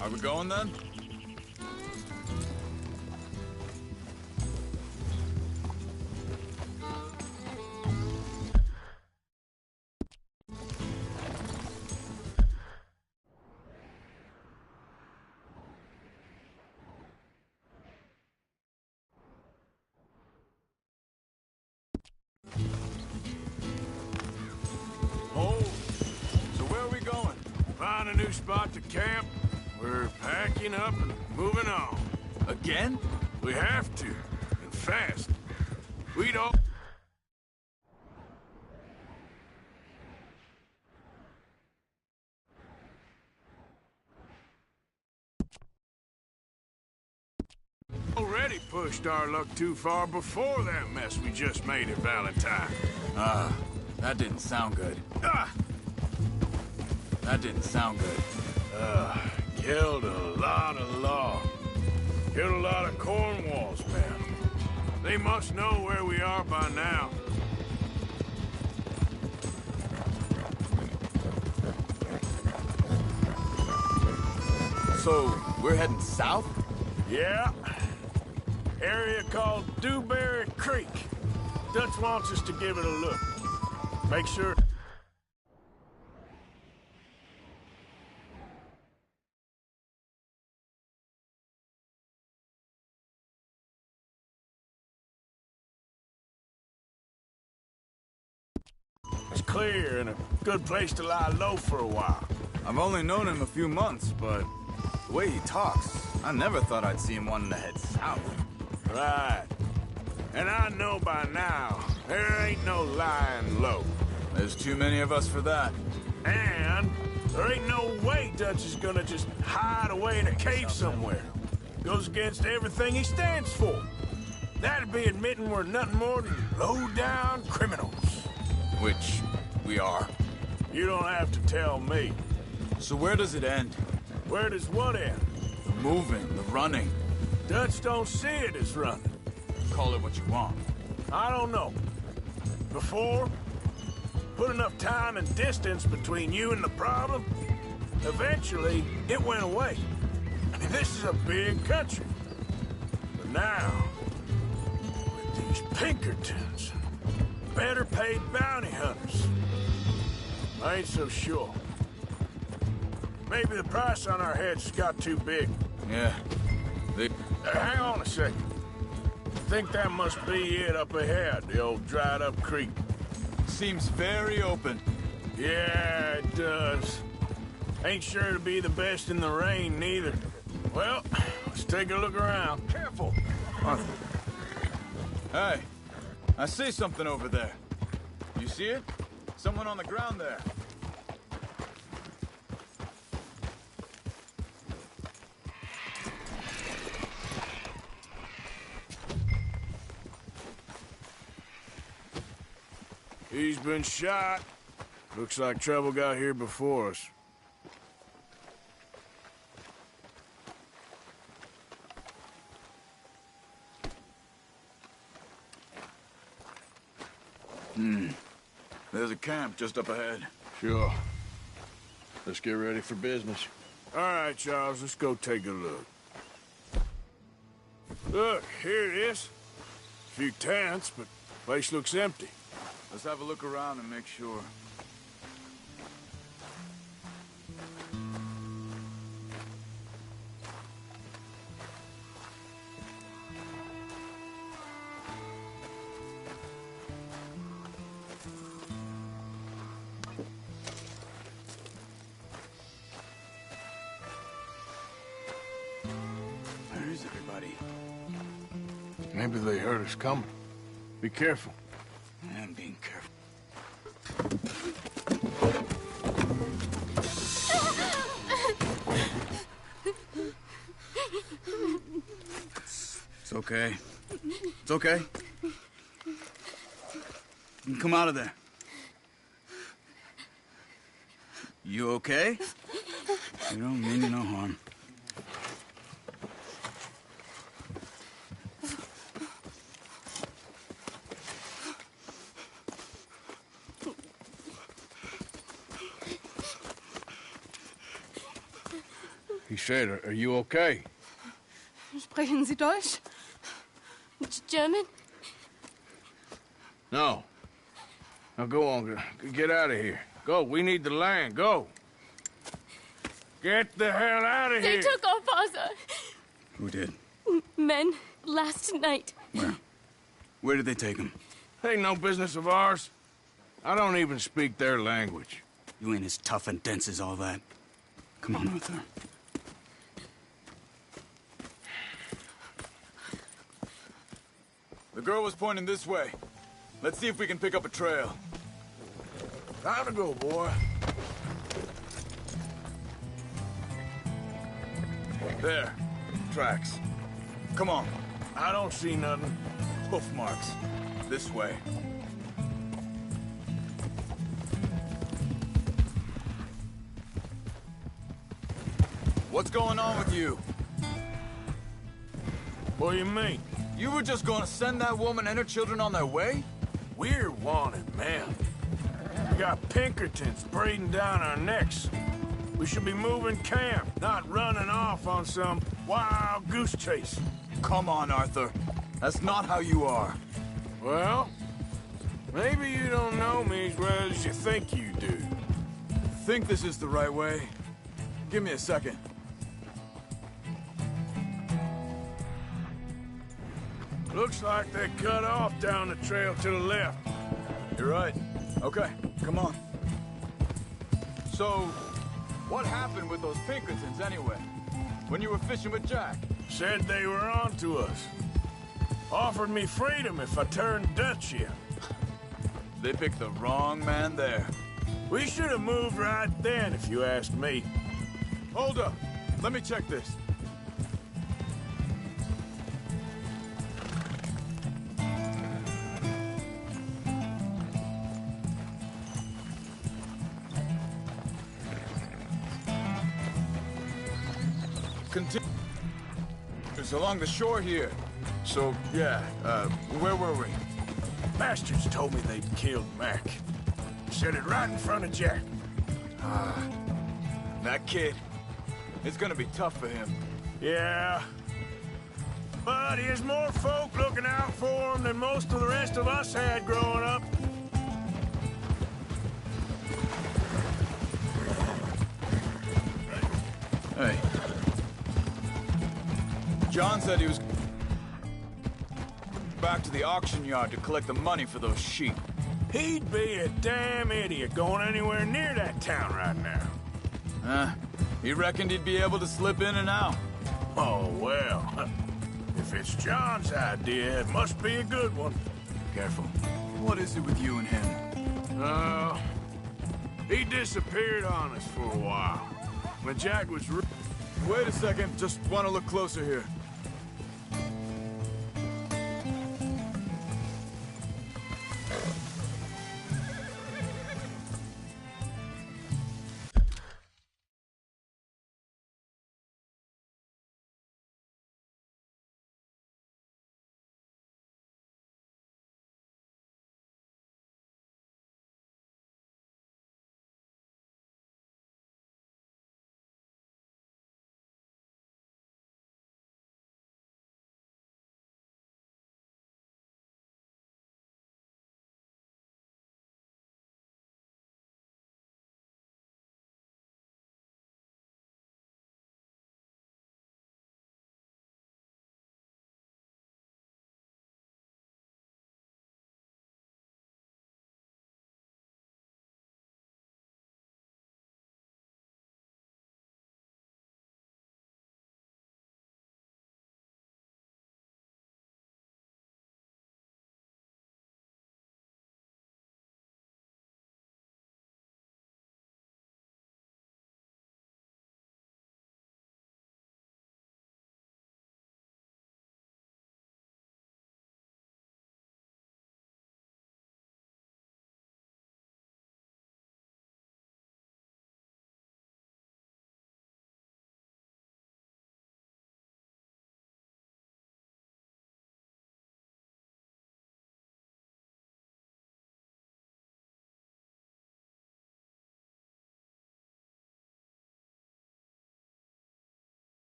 Are we going then? Oh, so where are we going? Find a new spot to camp. We're packing up and moving on. Again? We have to, and fast. We don't... already pushed our luck too far before that mess we just made at Valentine. That didn't sound good. That didn't sound good. Killed a lot of law. Killed a lot of Cornwall's men. They must know where we are by now. So, we're heading south? Yeah. Area called Dewberry Creek. Dutch wants us to give it a look. Make sure... it's clear and a good place to lie low for a while. I've only known him a few months, but the way he talks, I never thought I'd see him wanting to head south. Right. And I know by now, there ain't no lying low. There's too many of us for that. And there ain't no way Dutch is gonna just hide away in a cave somewhere. Goes against everything he stands for. That'd be admitting we're nothing more than low-down criminals. Which we are. You don't have to tell me. So where does it end? Where does what end? The moving, the running. Dutch don't see it as running. Call it what you want. I don't know. Before, put enough time and distance between you and the problem, eventually it went away. I mean, this is a big country. But now, with these Pinkertons, better paid bounty hunters, I ain't so sure. Maybe the price on our heads got too big. Yeah. Hang on a second. Think that must be it up ahead, the old dried-up creek. Seems very open. Yeah, it does. Ain't sure to be the best in the rain, neither. Well, let's take a look around. Careful! Arthur. Hey, I see something over there. You see it? Someone on the ground there. He's been shot. Looks like trouble got here before us. There's a camp just up ahead. Sure. Let's get ready for business. All right, Charles, let's go take a look. Look, here it is. A few tents, but place looks empty. Let's have a look around and make sure. Where is everybody? Maybe they heard us coming. Be careful. I'm being careful. It's okay. It's okay. You can come out of there. You okay? You don't mean you no harm. He said, are you okay? Sprechen Sie Deutsch? German? No. Now go on, get out of here. Go, we need the land, go. Get the hell out of They here! took our father. Who did? Men last night. Where? Where did they take him? Ain't no business of ours. I don't even speak their language. You ain't as tough and dense as all that. Come on, Arthur. The girl was pointing this way. Let's see if we can pick up a trail. Time to go, boy. There. Tracks. Come on. I don't see nothing. Hoof marks. This way. What's going on with you? What do you mean? You were just gonna send that woman and her children on their way? We're wanted, man. We got Pinkertons breathing down our necks. We should be moving camp, not running off on some wild goose chase. Come on, Arthur. That's not how you are. Well, maybe you don't know me as well as you think you do. Think this is the right way? Give me a second. Looks like they cut off down the trail to the left. You're right. Okay, come on. So, what happened with those Pinkertons anyway? When you were fishing with Jack? Said they were on to us. Offered me freedom if I turned Dutch in. They picked the wrong man there. We should have moved right then, if you ask me. Hold up. Let me check this. Continue. It's along the shore here. So, yeah, where were we? Bastards told me they'd killed Mac. Said it right in front of Jack. That kid. It's gonna be tough for him. Yeah. But he has more folk looking out for him than most of the rest of us had growing up. Hey. John said he was back to the auction yard to collect the money for those sheep. He'd be a damn idiot going anywhere near that town right now. He reckoned he'd be able to slip in and out. Oh, well. If it's John's idea, it must be a good one. Careful. What is it with you and him? He disappeared on us for a while. When Jack was... Wait a second. Just want to look closer here.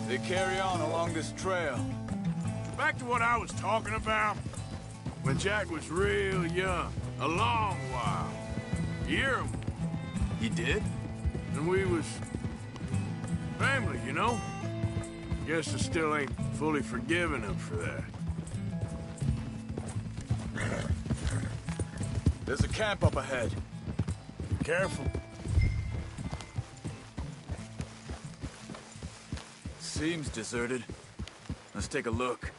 They carry on along this trail. Back to what I was talking about. When Jack was real young, a long while. A year or more. He did? And we was family, you know? Guess I still ain't fully forgiven him for that. There's a camp up ahead. Be careful. Seems deserted. Let's take a look.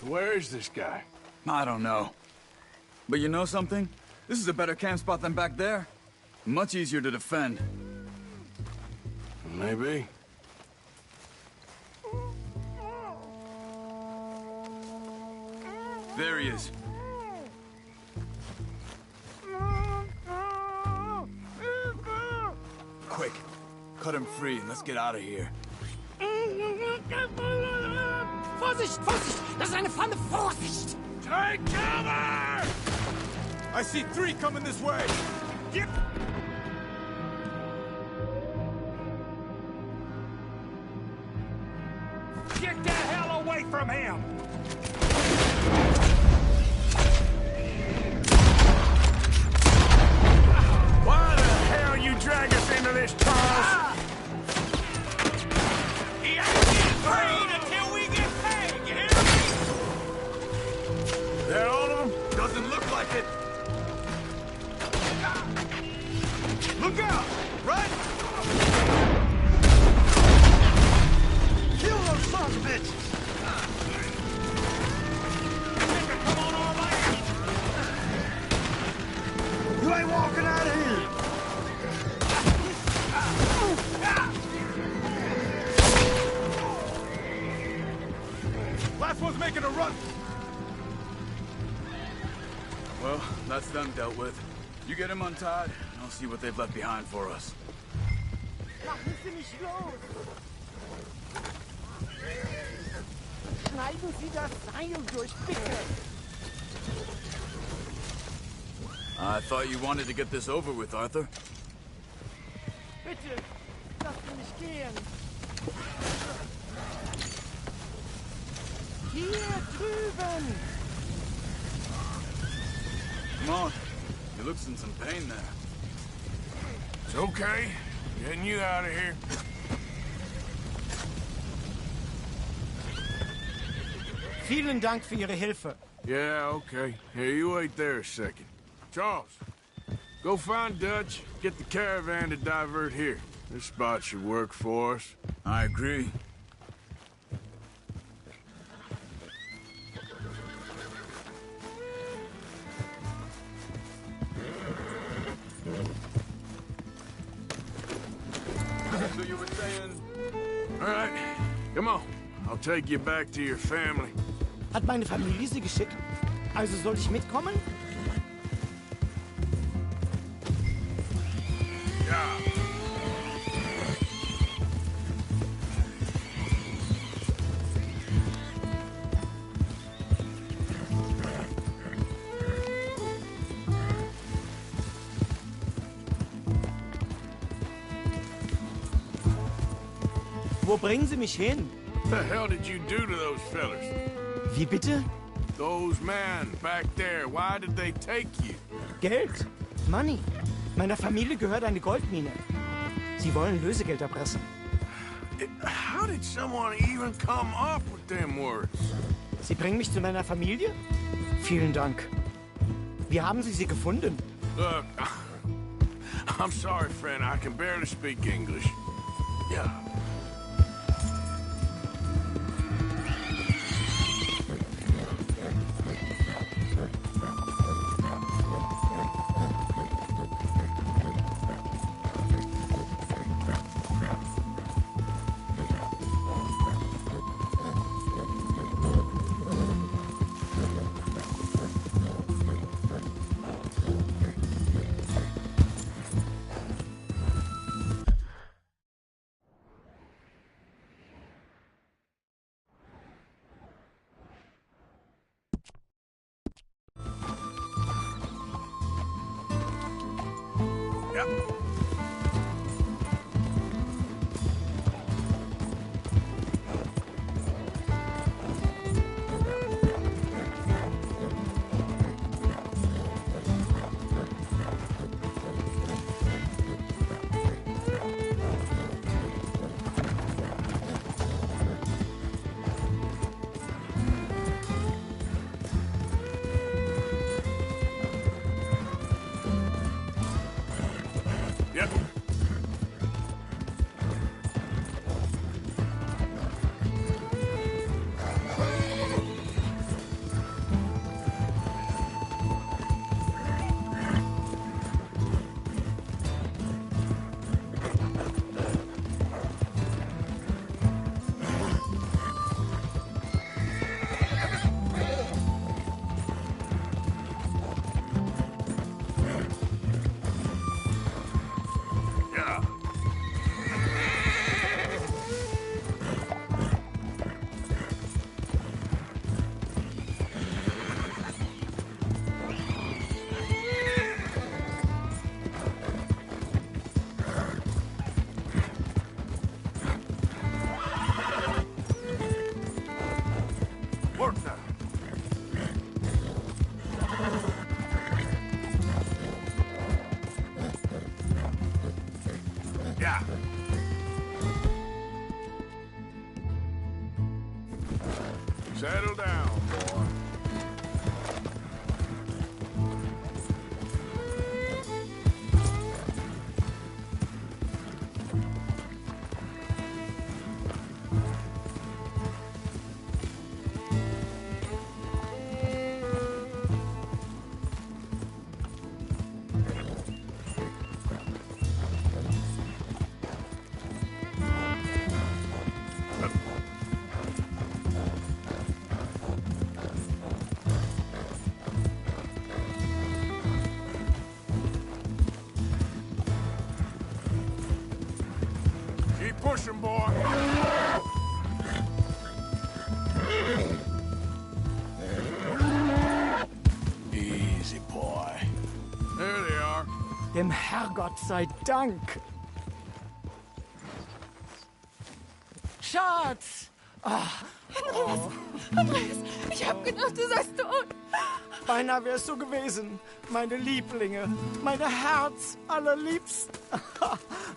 Where is this guy? I don't know. But you know something? This is a better camp spot than back there. Much easier to defend. Maybe. There he is. Quick, cut him free and let's get out of here. Vorsicht, Vorsicht! Das ist eine Pfanne! Vorsicht! Take cover! I see 3 coming this way. Get... Get the hell away from him! Why the hell you drag us into this, Charles? He ain't getting paid until we get paid, you hear me? That all of them? Doesn't look like it. Look out! Right! Kill those sons of bitches! Come on our land! You ain't walking out of here! Last one's making a run. Well, that's them dealt with. You get him untied, and I'll see what they've left behind for us. Machen Sie mich los! Schneiden Sie das Seil durch, bitte! I thought you wanted to get this over with, Arthur. Bitte! Lass mich gehen! Hier drüben! Come on. He looks in some pain there. It's okay. Getting you out of here. Vielen Dank für Ihre Hilfe. Yeah, okay. Here, you wait there a second. Charles, go find Dutch, get the caravan to divert here. This spot should work for us. I agree. So you were saying... All right, come on. I'll take you back to your family. Hat meine Familie Sie geschickt? Also soll ich mitkommen? Ja. Wo bringen Sie mich hin? What the hell did you do to those fellas? Wie bitte? Those men back there, why did they take you? Geld. Money. Meiner Familie gehört eine Goldmine. Sie wollen Lösegeld erpressen. How did someone even come up with them words? Sie bringen mich zu meiner Familie? Vielen Dank. Wie haben Sie sie gefunden? Look, I'm sorry, friend. I can barely speak English. Yeah. Yep. Yep. Yeah. Work now. Yeah. Settle down, boy. Keep pushing, boy. Easy, boy. There they are. Dem Herrgott sei Dank. Schatz! Andreas, ich hab gedacht, du seist tot. Beinahe wär's so gewesen. Meine Lieblinge, meine Herz allerliebsten.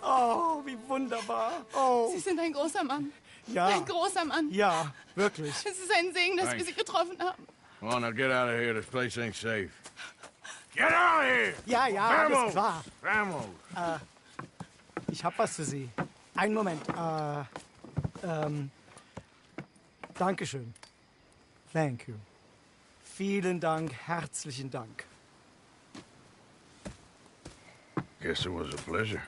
Oh, wie wunderbar. Oh, Sie sind ein großer Mann. ja. Ein großer Mann. Ja, wirklich. Es ist ein Segen, dass wir Thanks. Sie getroffen haben. Come on, now get out of here. This place ain't safe. Get out of here! Ja, ja, alles Vamos! klar. Vamos! Ich hab was für Sie. Einen Moment. Dankeschön. Thank you. Vielen Dank, herzlichen Dank. Guess it was a pleasure.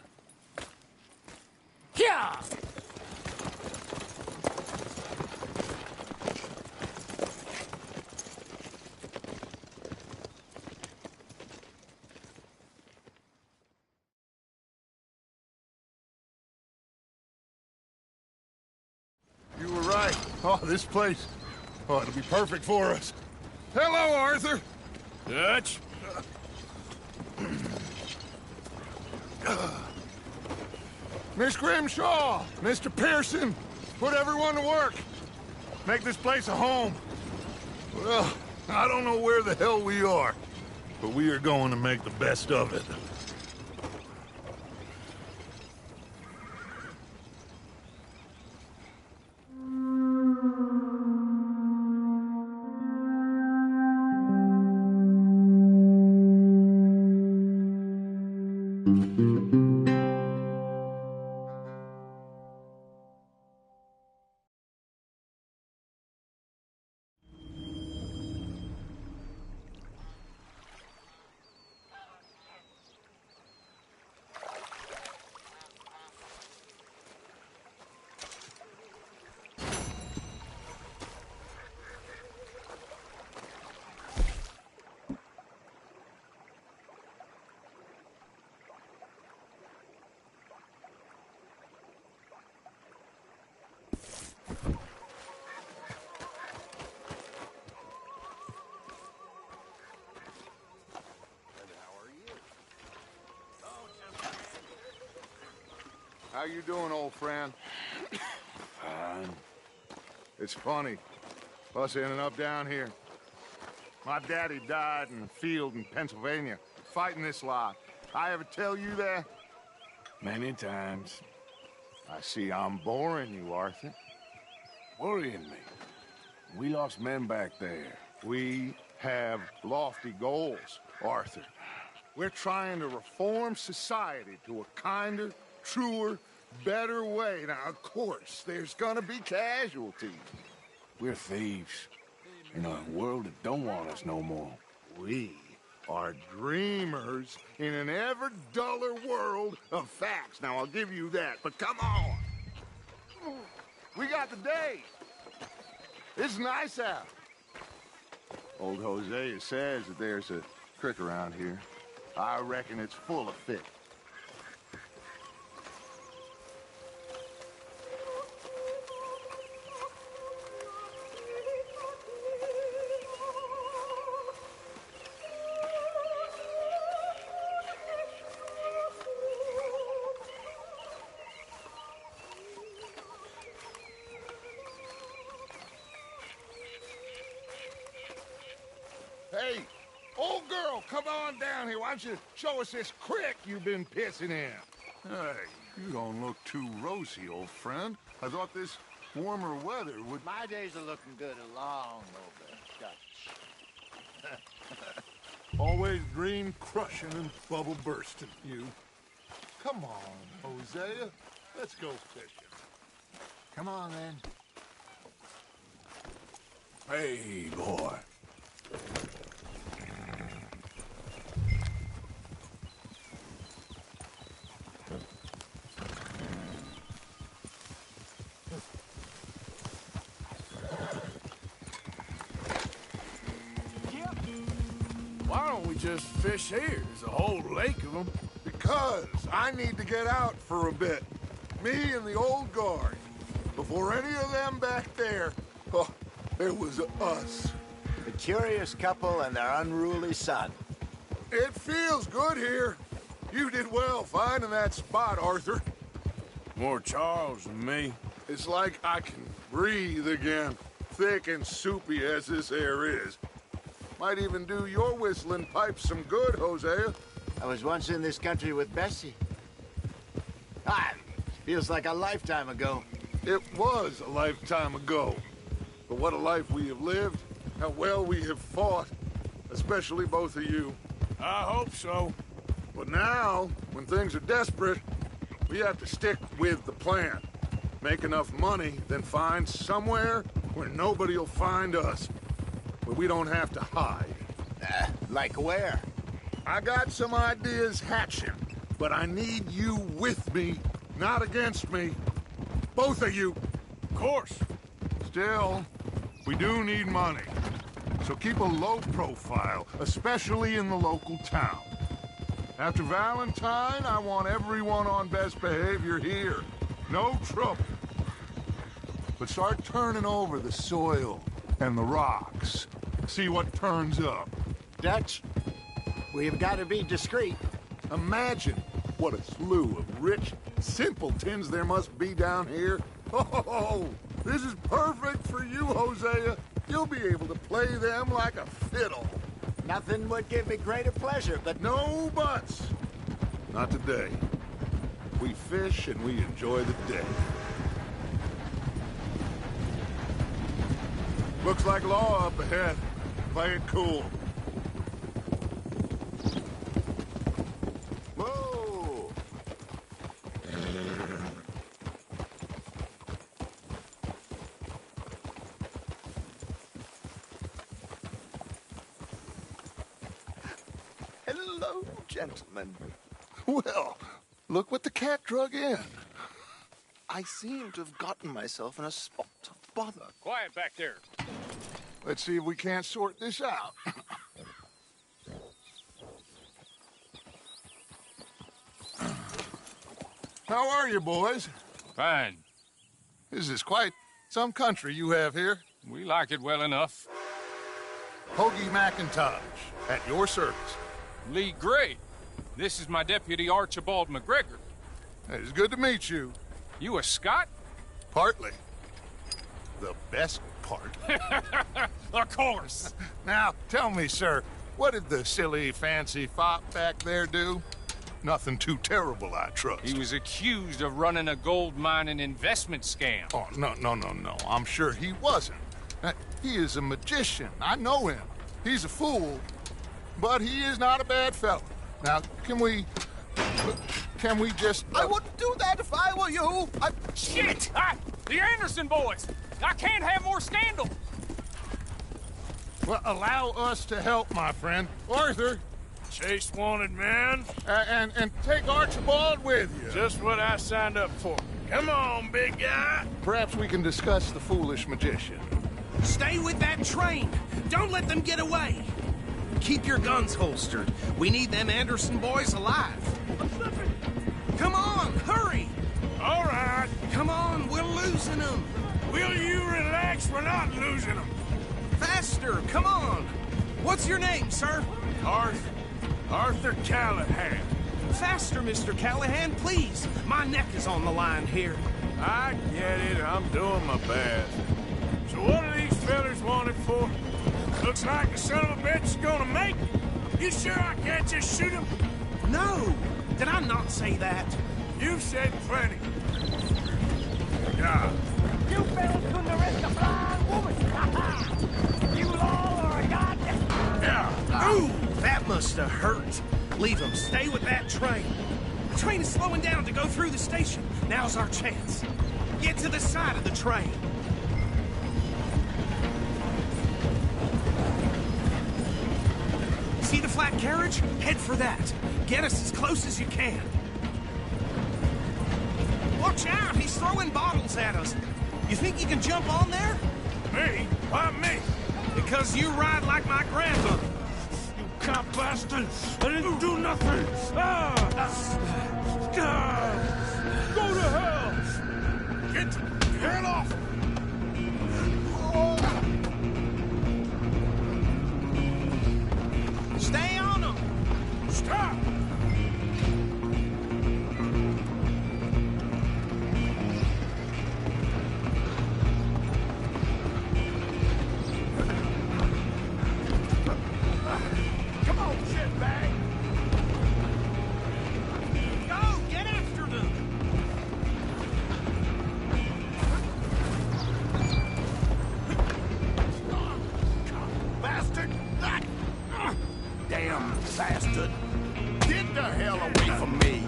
Ja! You were right. Oh, this place. Oh, it'll be perfect for us. Hello, Arthur. Dutch? Miss Grimshaw, Mr. Pearson, put everyone to work. Make this place a home. Well, I don't know where the hell we are, but we are going to make the best of it. How you doing, old friend? Fine. It's funny, us ending up down here. My daddy died in the field in Pennsylvania, fighting this lot. I ever tell you that? Many times. I see I'm boring you, Arthur. Worrying me. We lost men back there. We have lofty goals, Arthur. We're trying to reform society to a kinder, truer, better way. Now, of course, there's gonna be casualties. We're thieves. In a world that don't want us no more. We are dreamers in an ever duller world of facts. Now, I'll give you that, but come on. We got the day. It's nice out. Old Hosea says that there's a creek around here. I reckon it's full of fish. Hey, old girl, come on down here. Why don't you show us this creek you've been pissing in? Hey, you don't look too rosy, old friend. I thought this warmer weather would... My days are looking good along over Dutch. Always dream crushing and bubble bursting, you. Come on, Hosea. Let's go fishing. Come on, then. Hey, boy. Why don't we just fish here? There's a whole lake of them. Because I need to get out for a bit. Me and the old guard. Before any of them back there, oh, there was us. The curious couple and their unruly son. It feels good here. You did well finding that spot, Arthur. More Charles than me. It's like I can breathe again, thick and soupy as this air is. Might even do your whistling pipes some good, Hosea. I was once in this country with Bessie. Feels like a lifetime ago. It was a lifetime ago. But what a life we have lived. How well we have fought. Especially both of you. I hope so. But now, when things are desperate, we have to stick with the plan. Make enough money, then find somewhere where nobody will find us. Where we don't have to hide. Like where? I got some ideas hatching, but I need you with me, not against me. Both of you. Of course. Still, we do need money. So keep a low profile, especially in the local town. After Valentine, I want everyone on best behavior here. No trouble. But start turning over the soil and the rocks. See what turns up. Dutch, we've got to be discreet. Imagine what a slew of rich simpletons there must be down here. Oh, this is perfect for you, Hosea. You'll be able to play them like a fiddle. Nothing would give me greater pleasure, but No buts. Not today. We fish and we enjoy the day. Looks like law up ahead. Play it cool. Whoa! Hello, gentlemen. Well, look what the cat drug in. I seem to have gotten myself in a spot of bother. Quiet back there. Let's see if we can't sort this out. How are you, boys? Fine. This is quite some country you have here. We like it well enough. Hoagie McIntosh, at your service. Lee Gray. This is my deputy, Archibald McGregor. It's good to meet you. You a Scot? Partly. The best part. Of course. Now, tell me, sir, what did the silly, fancy fop back there do? Nothing too terrible, I trust. He was accused of running a gold mining investment scam. Oh, no. I'm sure he wasn't. He is a magician. I know him. He's a fool, but he is not a bad fellow. Now, can we just... I wouldn't do that if I were you. Shit! The Anderson boys! I can't have more scandal! Well, allow us to help, my friend. Arthur, Chase wanted man. and take Archibald with you. Just what I signed up for. Come on, big guy. Perhaps we can discuss the foolish magician. Stay with that train. Don't let them get away. Keep your guns holstered. We need them Anderson boys alive. Come on, hurry. All right. Come on, we're losing them. Will you relax? We're not losing them. Faster, come on. What's your name, sir? Arthur Callahan. Faster, Mr. Callahan, please. My neck is on the line here. I get it. I'm doing my best. So what are these fellas wanted for? Looks like the son of a bitch is gonna make it. You sure I can't just shoot him? No. Did I not say that? You've said plenty. Yeah. You fellas couldn't arrest a blind woman! You all are a goddamn... Yeah. Ooh, that must have hurt. Leave them. Stay with that train. The train is slowing down to go through the station. Now's our chance. Get to the side of the train. See the flat carriage? Head for that. Get us as close as you can. Watch out! He's throwing bottles at us. You think you can jump on there? Me? Why me? Because you ride like my grandmother. You cop bastard! I didn't do nothing! Go to hell! Get the hell off! Stay on them! Stop! Come on, shitbag! Go! Get after them! Bastard! Damn bastard! Get the hell away from me!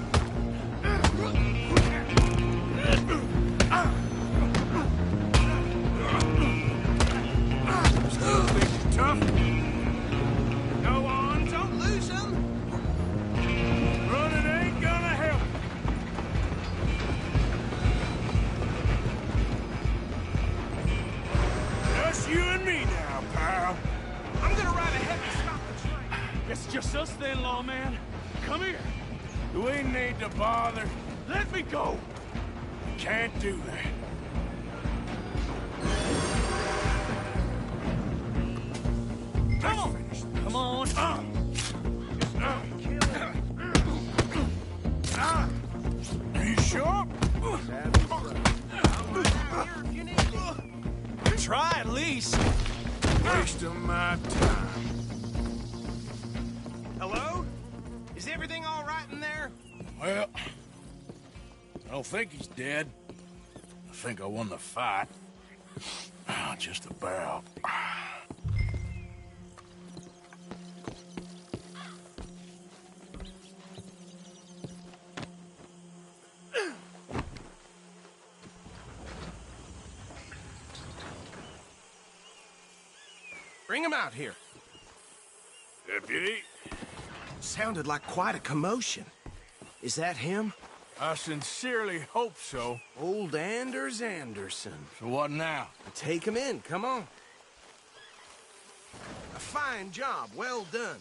Still think you're tough? Go on, don't lose them! Running ain't gonna help. Just you and me now, pal. I'm gonna ride ahead and stop the train. It's just us then, lawman. Come here. You ain't need to bother. Let me go. Can't do that. Come on. Come on. Are you sure? Try at least. Wasting my time. Hello? Is everything all right in there? Well, I don't think he's dead. I think I won the fight. Just about. Bring him out here. Deputy? Sounded like quite a commotion. Is that him? I sincerely hope so. Old Anders Anderson. So what now? Take him in, come on. A fine job, well done.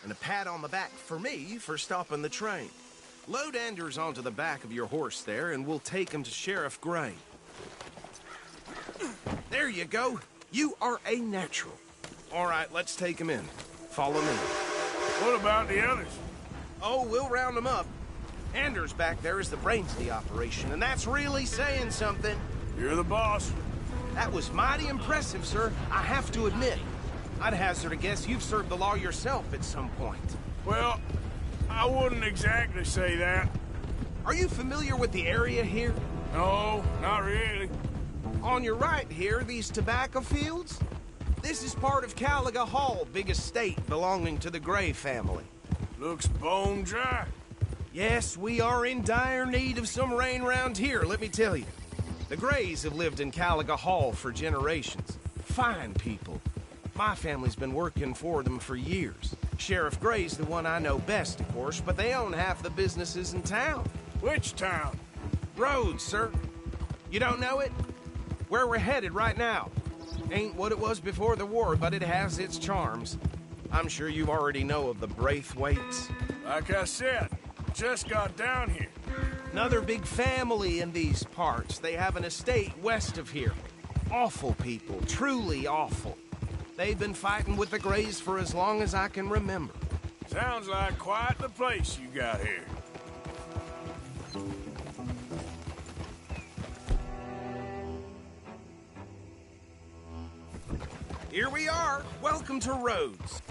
And a pat on the back for me for stopping the train. Load Anders onto the back of your horse there, and we'll take him to Sheriff Gray. There you go. You are a natural. All right, let's take him in. Follow me. What about the others? Oh, we'll round them up. Anders back there is the brains of the operation, and that's really saying something. You're the boss. That was mighty impressive, sir, I have to admit. I'd hazard a guess you've served the law yourself at some point. Well, I wouldn't exactly say that. Are you familiar with the area here? No, not really. On your right here, these tobacco fields? This is part of Caliga Hall, big estate belonging to the Gray family. Looks bone dry. Yes, we are in dire need of some rain round here, let me tell you. The Grays have lived in Caliga Hall for generations. Fine people. My family's been working for them for years. Sheriff Gray's the one I know best, of course, but they own half the businesses in town. Which town? Rhodes, sir. You don't know it? Where we're headed right now. Ain't what it was before the war, but it has its charms. I'm sure you already know of the Braithwaites. Like I said, just got down here. Another big family in these parts. They have an estate west of here. Awful people, truly awful. They've been fighting with the Grays for as long as I can remember. Sounds like quite the place you got here. Here we are. Welcome to Rhodes.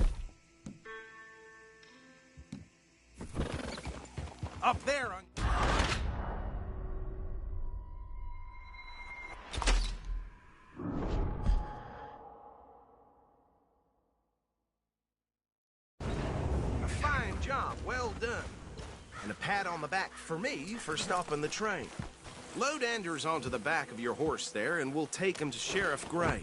Up there on... A fine job, well done. And a pat on the back for me for stopping the train. Load Anders onto the back of your horse there, and we'll take him to Sheriff Gray.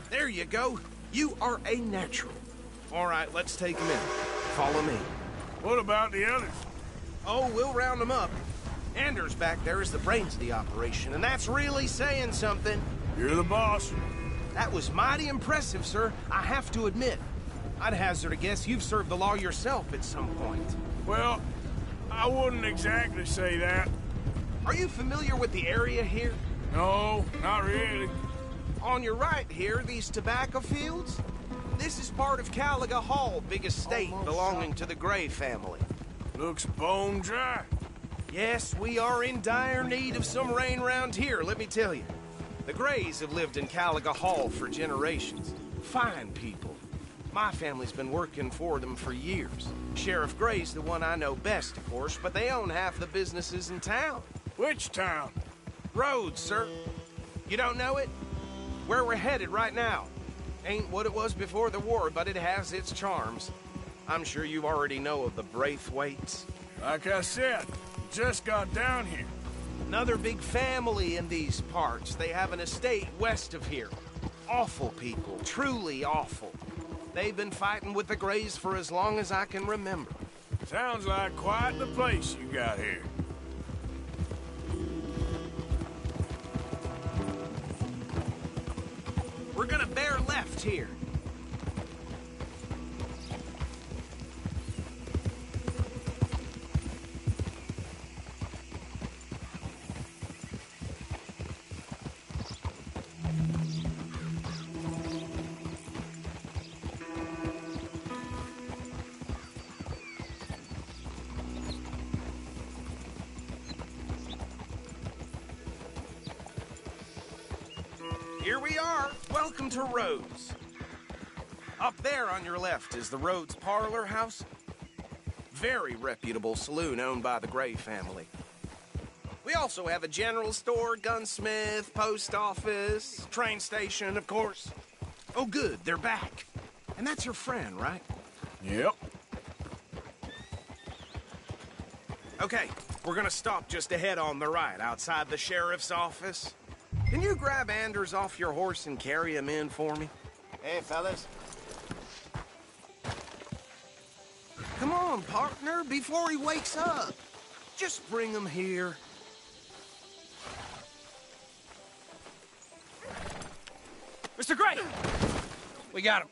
There you go. You are a natural. All right, let's take him in. Follow me. What about the others? Oh, we'll round them up. Anders back there is the brains of the operation, and that's really saying something. You're the boss. That was mighty impressive, sir, I have to admit. I'd hazard a guess you've served the law yourself at some point. Well, I wouldn't exactly say that. Are you familiar with the area here? No, not really. On your right here, these tobacco fields? This is part of Caliga Hall, big estate belonging to the Gray family. Looks bone dry. Yes, we are in dire need of some rain round here, let me tell you. The Grays have lived in Caliga Hall for generations. Fine people. My family's been working for them for years. Sheriff Gray's the one I know best, of course, but they own half the businesses in town. Which town? Rhodes, sir. You don't know it? Where we're headed right now. Ain't what it was before the war, but it has its charms. I'm sure you already know of the Braithwaites. Like I said, just got down here. Another big family in these parts. They have an estate west of here. Awful people, truly awful. They've been fighting with the Grays for as long as I can remember. Sounds like quite the place you got here. We're gonna bear left here. Here we are. Welcome to Rhodes. Up there on your left is the Rhodes Parlor House. Very reputable saloon owned by the Gray family. We also have a general store, gunsmith, post office, train station, of course. Oh, good, they're back. And that's your friend, right? Yep. Okay, we're gonna stop just ahead on the right, outside the sheriff's office. Can you grab Anders off your horse and carry him in for me? Hey, fellas. Come on, partner, before he wakes up. Just bring him here. Mr. Gray! We got him.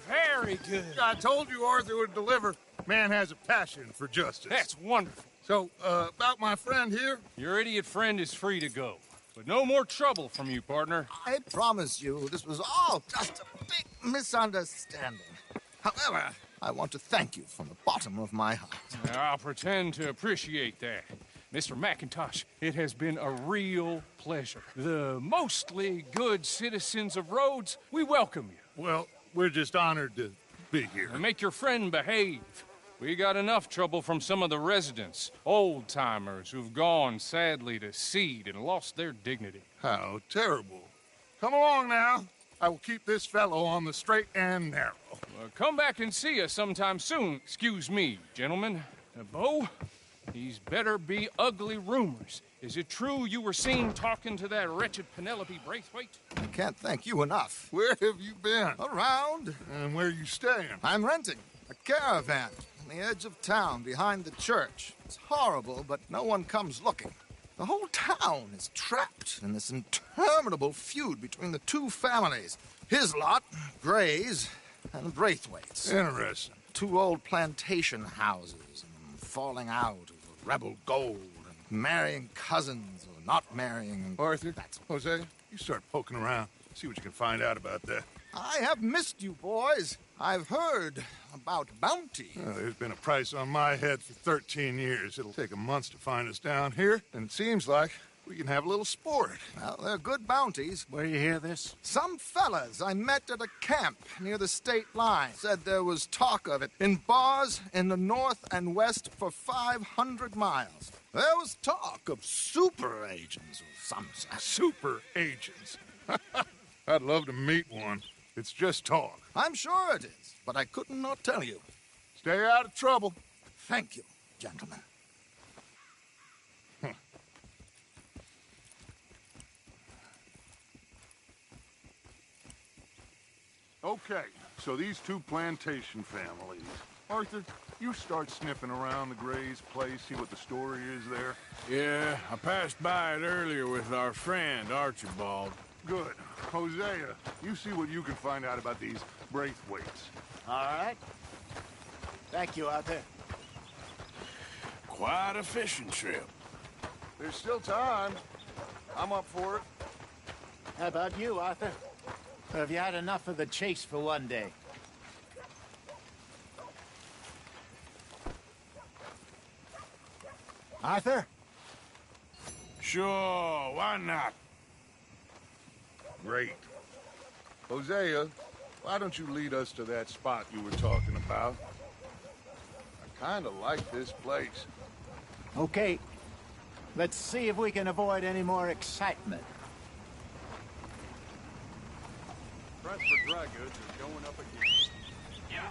Very good. I told you Arthur would deliver. Man has a passion for justice. That's wonderful. So, about my friend here? Your idiot friend is free to go. But no more trouble from you, partner. I promise you, this was all just a big misunderstanding. However, I want to thank you from the bottom of my heart. I'll pretend to appreciate that. Mr. McIntosh, it has been a real pleasure. The mostly good citizens of Rhodes, we welcome you. Well, we're just honored to be here. And make your friend behave. We got enough trouble from some of the residents, old-timers who've gone, sadly, to seed and lost their dignity. How terrible. Come along now. I will keep this fellow on the straight and narrow. Come back and see us sometime soon. Excuse me, gentlemen. Bo, these better be ugly rumors. Is it true you were seen talking to that wretched Penelope Braithwaite? I can't thank you enough. Where have you been? Around. And where are you staying? I'm renting a caravan on the edge of town behind the church. It's horrible, but no one comes looking. The whole town is trapped in this interminable feud between the two families. His lot, Gray's, and Braithwaite's. Interesting. Two old plantation houses, and falling out over rebel gold, and marrying cousins or not marrying. Arthur, Hosea, you start poking around. See what you can find out about that. I have missed you, boys. I've heard about bounty. Well, there's been a price on my head for 13 years. It'll take a month to find us down here, and it seems like we can have a little sport. Well, they're good bounties. Where you hear this? Some fellas I met at a camp near the state line said there was talk of it in bars in the north and west for 500 miles. There was talk of super agents or some such. Super agents. I'd love to meet one. It's just talk. I'm sure it is, but I couldn't not tell you. Stay out of trouble. Thank you, gentlemen. Okay, so these two plantation families. Arthur, you start sniffing around the Gray's place, see what the story is there. Yeah, I passed by it earlier with our friend, Archibald. Good. Hosea, you see what you can find out about these Braithwaites. All right. Thank you, Arthur. Quite a fishing trip. There's still time. I'm up for it. How about you, Arthur? Or have you had enough of the chase for one day? Arthur? Sure, why not? Great. Hosea, why don't you lead us to that spot you were talking about? I kind of like this place. Okay. Let's see if we can avoid any more excitement. Price for dry goods is going up again. Yeah.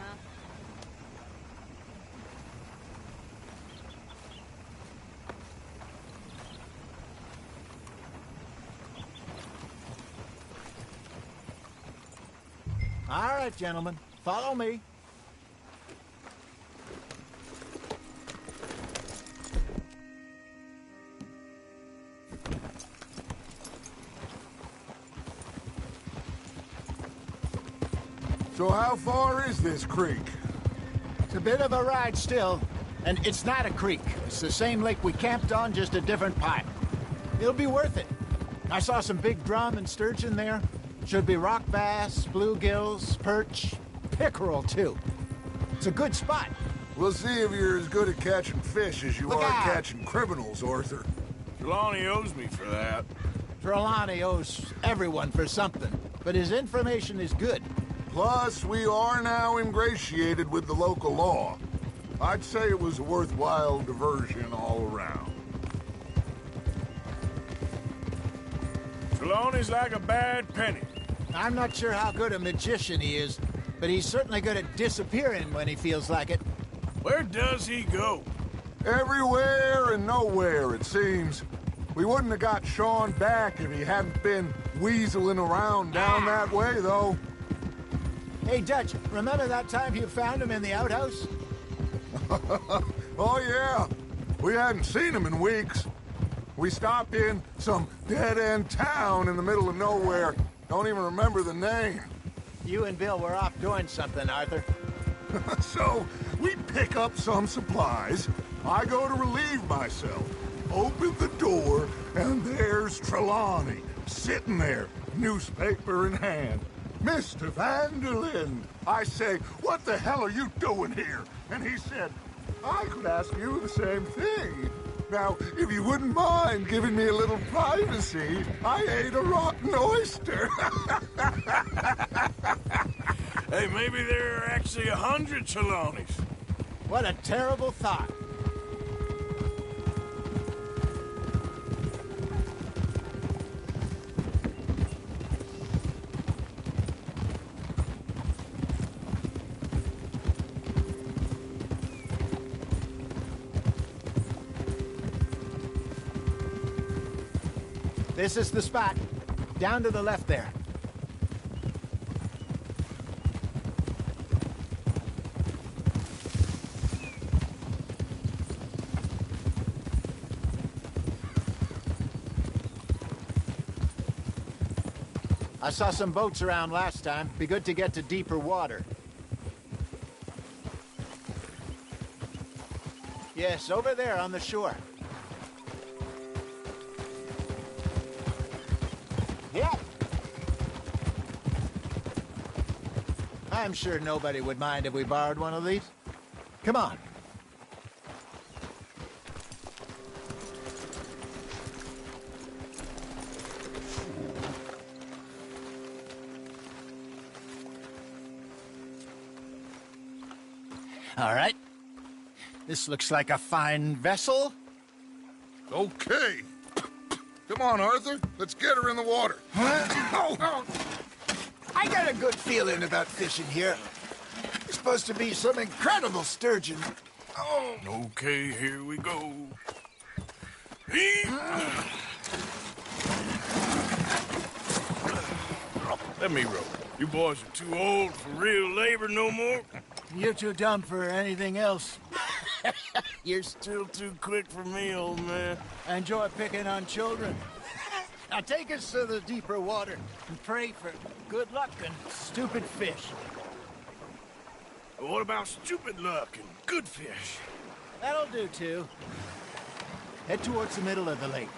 All right, gentlemen. Follow me. So how far is this creek? It's a bit of a ride still, and it's not a creek. It's the same lake we camped on, just a different part. It'll be worth it. I saw some big drum and sturgeon there. Should be rock bass, bluegills, perch, pickerel, too. It's a good spot. We'll see if you're as good at catching fish as you Look are out. catching criminals, Arthur. Trelawney owes me for that. Trelawney owes everyone for something, but his information is good. Plus, we are now ingratiated with the local law. I'd say it was a worthwhile diversion all around. Trelawney's like a bad penny. I'm not sure how good a magician he is, but he's certainly good at disappearing when he feels like it. Where does he go? Everywhere and nowhere, it seems. We wouldn't have got Sean back if he hadn't been weaseling around down that way, though. Hey, Dutch, remember that time you found him in the outhouse? Oh, yeah. We hadn't seen him in weeks. We stopped in some dead-end town in the middle of nowhere. Don't even remember the name. You and Bill were off doing something, Arthur. So, we pick up some supplies. I go to relieve myself. Open the door, and there's Trelawney, sitting there, newspaper in hand. Mr. Vanderlyn. I say, what the hell are you doing here? And he said, I could ask you the same thing. Now, if you wouldn't mind giving me a little privacy, I ate a rotten oyster. Hey, maybe there are actually 100 Chelonis. What a terrible thought. This is the spot. Down to the left there. I saw some boats around last time. Be good to get to deeper water. Yes, over there on the shore. Yep. I'm sure nobody would mind if we borrowed one of these. Come on. All right. This looks like a fine vessel. Okay. Come on, Arthur. Let's get her in the water. I got a good feeling about fishing here. It's supposed to be some incredible sturgeon. Oh. Okay, here we go. Let me row. You boys are too old for real labor no more. You're too dumb for anything else. You're still too quick for me, old man. I enjoy picking on children. Now take us to the deeper water and pray for good luck and stupid fish. What about stupid luck and good fish? That'll do, too. Head towards the middle of the lake.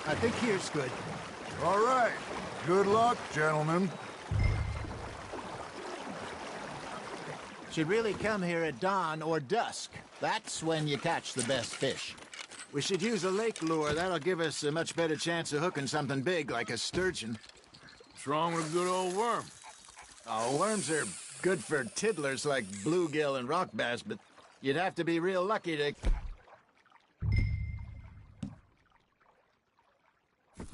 I think here's good. All right. Good luck, gentlemen. Should really come here at dawn or dusk. That's when you catch the best fish. We should use a lake lure. That'll give us a much better chance of hooking something big like a sturgeon. What's wrong with a good old worm? Oh, worms are good for tiddlers like bluegill and rock bass, but you'd have to be real lucky to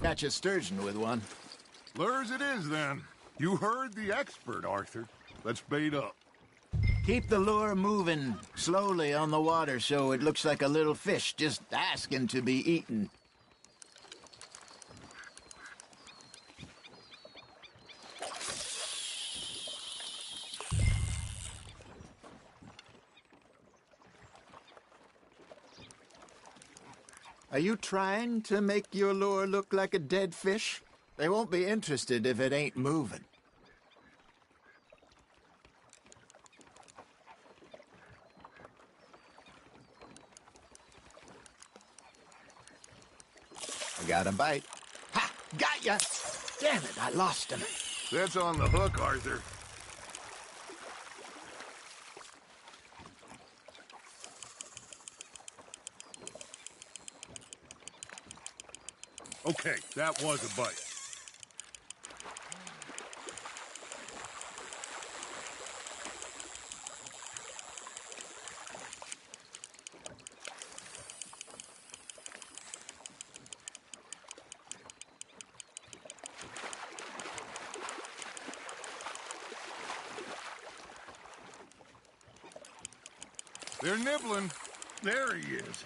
catch a sturgeon with one. Lures it is, then. You heard the expert, Arthur. Let's bait up. Keep the lure moving slowly on the water so it looks like a little fish just asking to be eaten. Are you trying to make your lure look like a dead fish? They won't be interested if it ain't moving. I got a bite. Ha! Got ya! Damn it, I lost him. That's on the hook, Arthur. Okay, that was a bite. They're nibbling. There he is.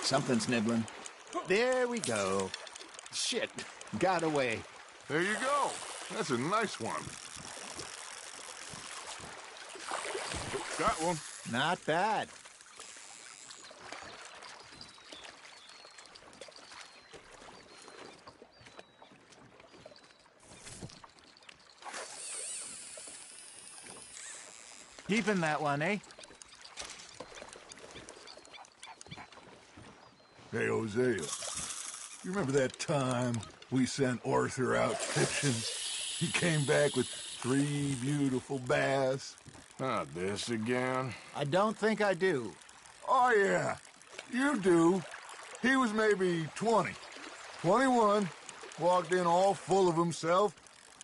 Something's nibbling. There we go. Shit, got away. There you go. That's a nice one. Got one. Not bad. Keeping that one, eh? Hey, Hosea, you remember that time we sent Arthur out fishing? He came back with 3 beautiful bass. Not this again. I don't think I do. Oh, yeah, you do. He was maybe 20, 21, walked in all full of himself.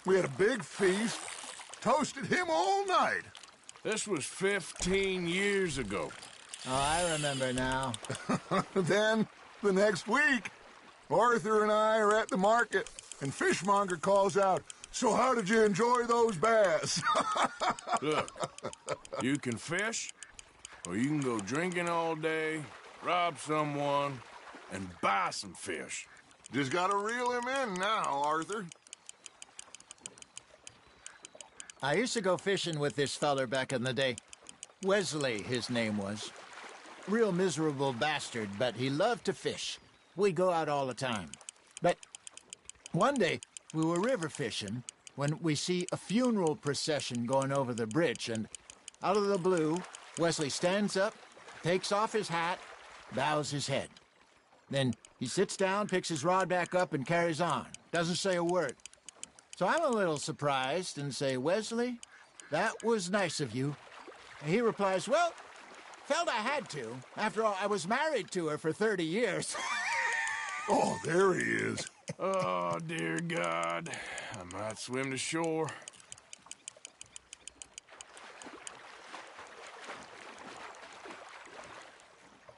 We had a big feast, toasted him all night. This was 15 years ago. Oh, I remember now. Then, the next week, Arthur and I are at the market, and Fishmonger calls out, "So how did you enjoy those bass?" Look, you can fish, or you can go drinking all day, rob someone, and buy some fish. Just gotta reel him in now, Arthur. I used to go fishing with this feller back in the day. Wesley, his name was. Real miserable bastard, but he loved to fish. We'd go out all the time. But one day, we were river fishing when we see a funeral procession going over the bridge, and out of the blue, Wesley stands up, takes off his hat, bows his head. Then he sits down, picks his rod back up, and carries on. Doesn't say a word. So I'm a little surprised and say, "Wesley, that was nice of you." And he replies, "Well, felt I had to. After all, I was married to her for 30 years. Oh, there he is. Oh, dear God. I might swim to shore.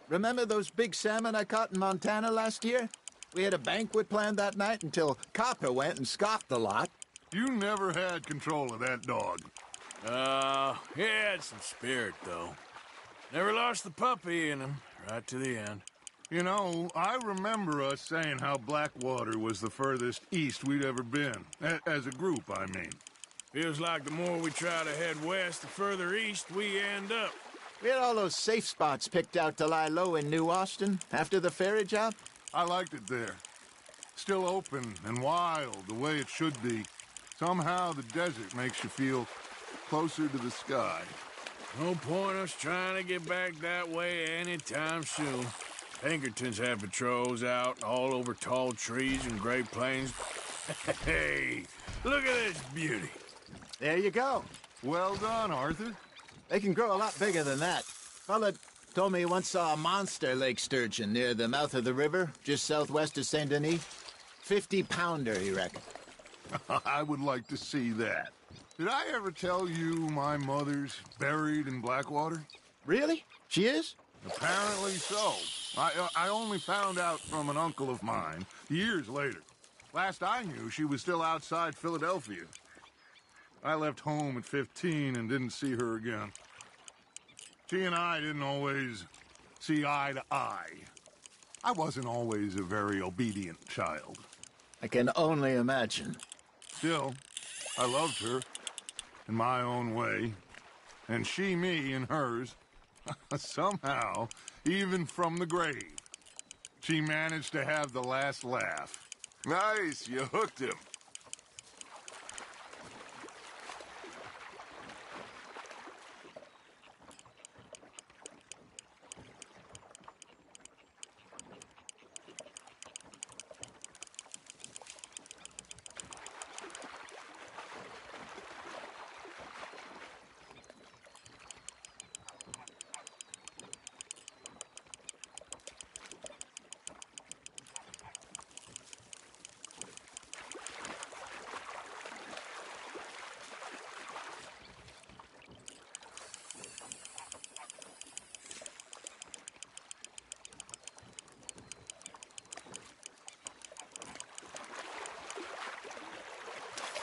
Remember those big salmon I caught in Montana last year? We had a banquet planned that night until Copper went and scoffed the lot. You never had control of that dog. He had some spirit, though. Never lost the puppy in him, right to the end. You know, I remember us saying how Blackwater was the furthest east we'd ever been. As a group, I mean. Feels like the more we try to head west, the further east we end up. We had all those safe spots picked out to lie low in New Austin after the ferry job. I liked it there. Still open and wild, the way it should be. Somehow the desert makes you feel closer to the sky. No point us trying to get back that way anytime soon. Pinkertons have patrols out all over tall trees and Great Plains. Hey, look at this beauty. There you go. Well done, Arthur. They can grow a lot bigger than that. Fella told me he once saw a monster lake sturgeon near the mouth of the river, just southwest of Saint Denis. 50-pounder, he reckoned. I would like to see that. Did I ever tell you my mother's buried in Blackwater? Really? She is? Apparently so. I only found out from an uncle of mine years later. Last I knew, she was still outside Philadelphia. I left home at 15 and didn't see her again. She and I didn't always see eye to eye. I wasn't always a very obedient child. I can only imagine. Still, I loved her in my own way, and she me in hers. Somehow, even from the grave, she managed to have the last laugh. Nice, you hooked him.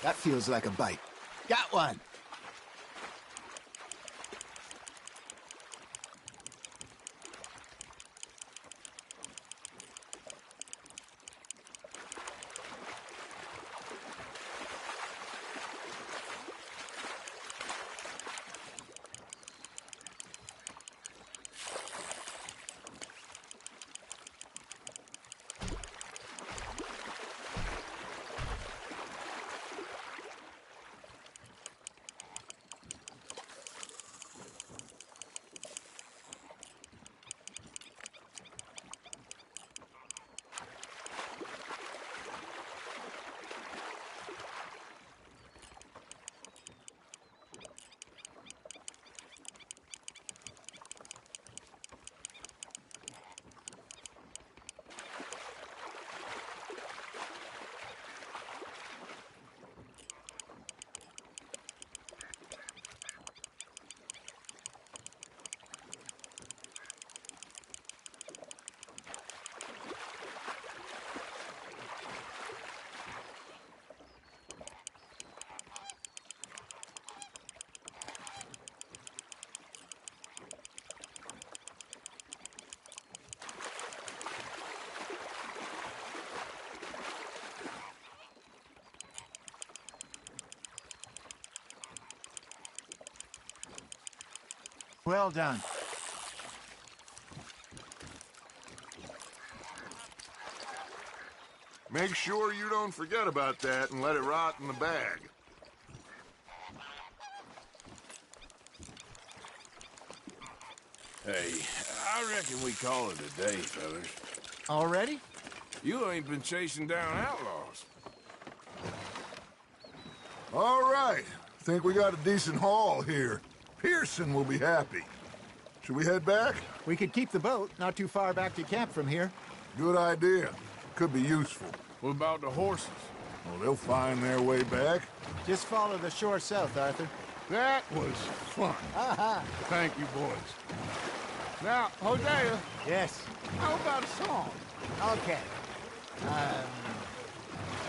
That feels like a bite. Got one! Well done. Make sure you don't forget about that and let it rot in the bag. Hey, I reckon we call it a day, fellas. Already? You ain't been chasing down outlaws. All right. Think we got a decent haul here. Pearson will be happy. Should we head back? We could keep the boat not too far back to camp from here. Good idea. Could be useful. What about the horses? Well, they'll find their way back. Just follow the shore south, Arthur. That was fun. Thank you, boys. Now, Hosea. Yes. How about a song? Okay.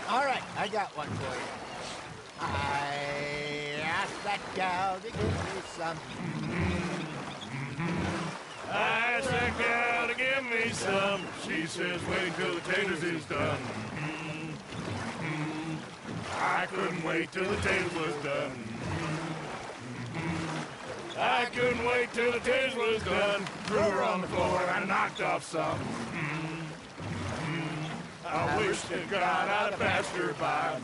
All right, I got one for you. I asked that gal to give me some. I asked that gal to give me some. She says, wait till the taters is done. I couldn't wait till the taters was done. I couldn't wait till the taters was done. Threw her on the floor and knocked off some. I wish to God I'd passed her by.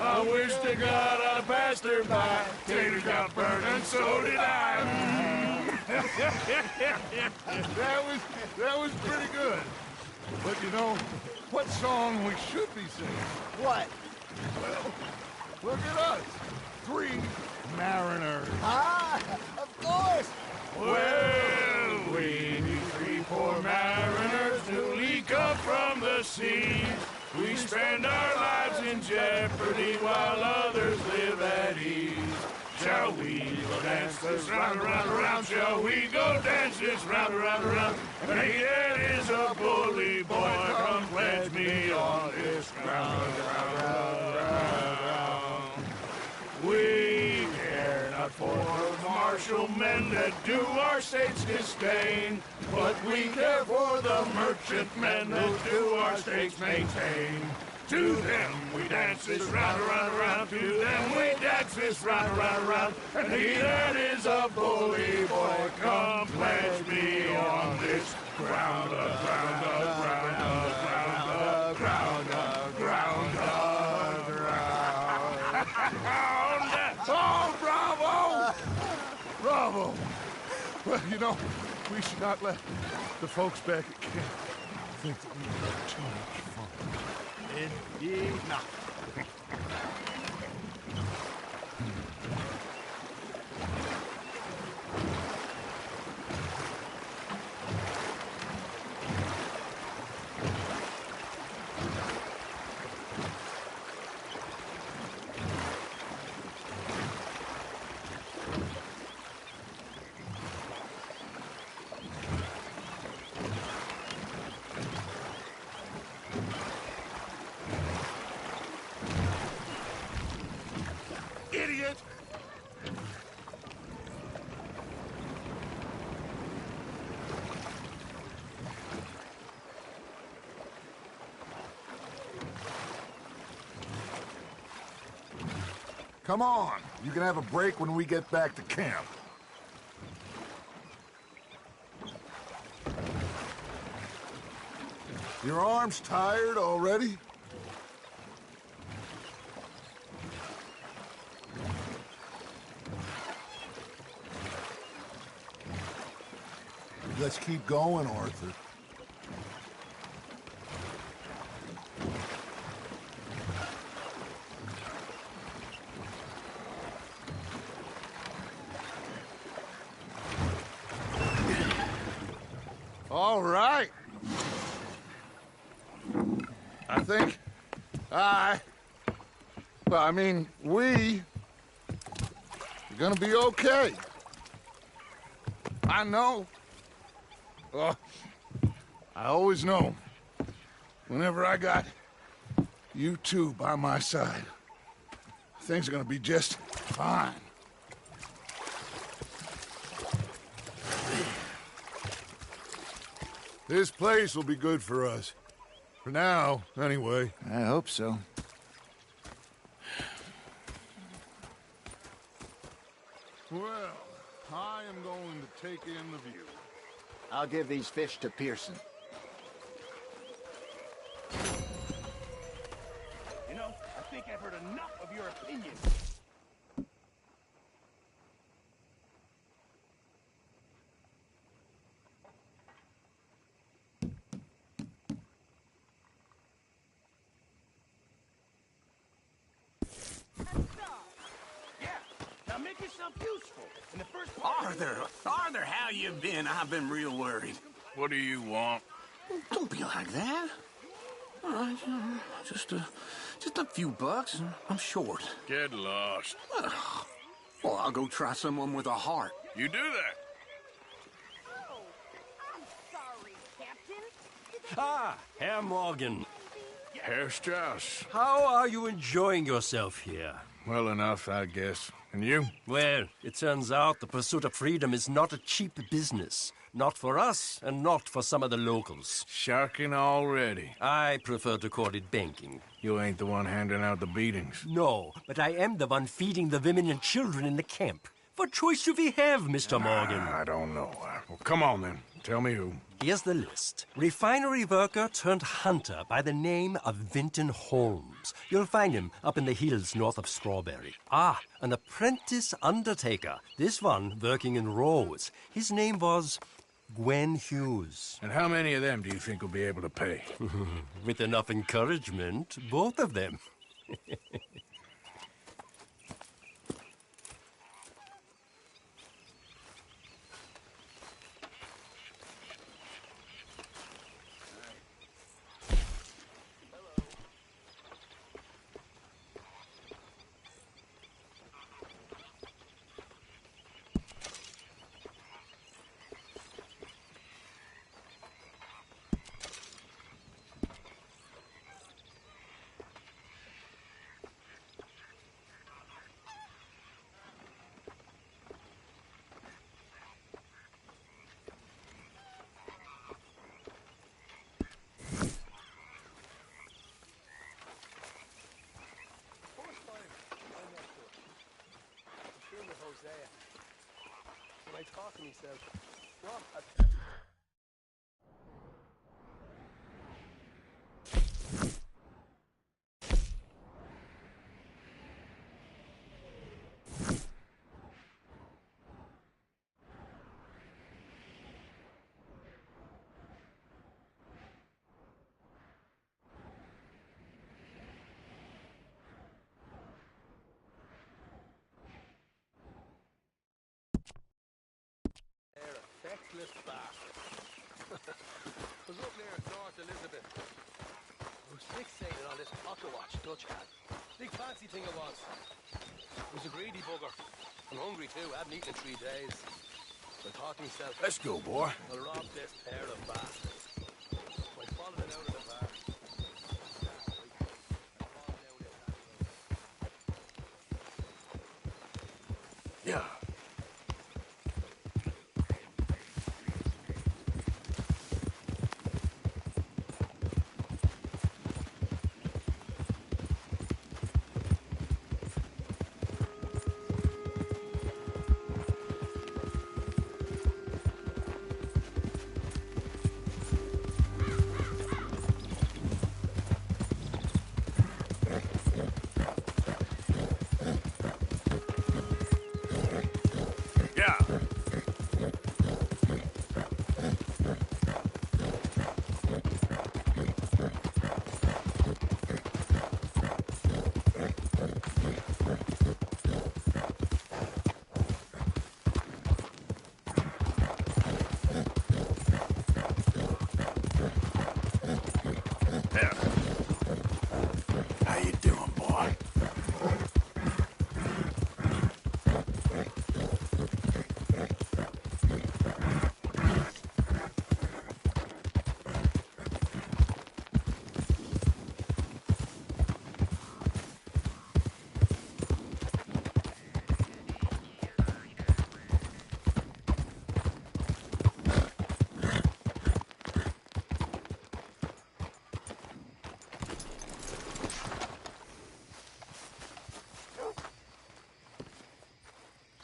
I wish to God I'd passed her by. Taters got burned and so did I. That was pretty good. But you know, what song we should be singing? What? Well, look at us. 3 mariners. Ah, of course. Well, we 3 poor mariners newly come from the seas. We spend our lives in jeopardy while others live at ease. Shall we go dance this round, around, around? Shall we go dance this round, around, around? And he that is a bully boy, come pledge me on this ground, round, round, round, round. We care not for the martial men that do our state's disdain, but we care for the merchant men that do our state's maintain. To them we dance this round, around, around. To them we dance this round, around, around. And he that is a bully boy, come pledge me on this ground, ground, ground, ground, ground, ground, ground, ground. Oh, bravo! Bravo! Well, you know, we should not let the folks back at camp think that we had too much fun. Indeed not. Idiot! Come on. You can have a break when we get back to camp. Your arm's tired already? Let's keep going, Arthur. All right. I think we are gonna be okay. I know. I always know. Whenever I got you two by my side, things are gonna be just fine. This place will be good for us. For now, anyway. I hope so. Well... take in the view. I'll give these fish to Pearson. You know, I think I've heard enough of your opinion. Now make yourself useful. In the first Arthur, how you been? I've been real worried. What do you want? Don't be like that. All right, just a few bucks. I'm short. Get lost. Well, I'll go try someone with a heart. You do that. Ah, Herr Morgan. Herr Strauss. How are you enjoying yourself here? Well enough, I guess. And you? Well, it turns out the pursuit of freedom is not a cheap business. Not for us, and not for some of the locals. Sharking already. I prefer to call it banking. You ain't the one handing out the beatings. No, but I am the one feeding the women and children in the camp. What choice do we have, Mr. Morgan? I don't know. Well, come on then. Tell me who. Here's the list. Refinery worker turned hunter by the name of Vinton Holmes. You'll find him up in the hills north of Strawberry. Ah, an apprentice undertaker. This one working in Rose. His name was Gwen Hughes. And how many of them do you think will be able to pay? With enough encouragement, both of them. When I talk to myself, what feckless bastard. I was up near North Elizabeth. I was fixated on this pocket watch Dutch had. Big fancy thing it was. It was a greedy bugger. I'm hungry too, I hadn't eaten in 3 days. So I thought to myself, let's go, boy. I'll rob this pair of bastards. So I followed it out of the bar. Yeah.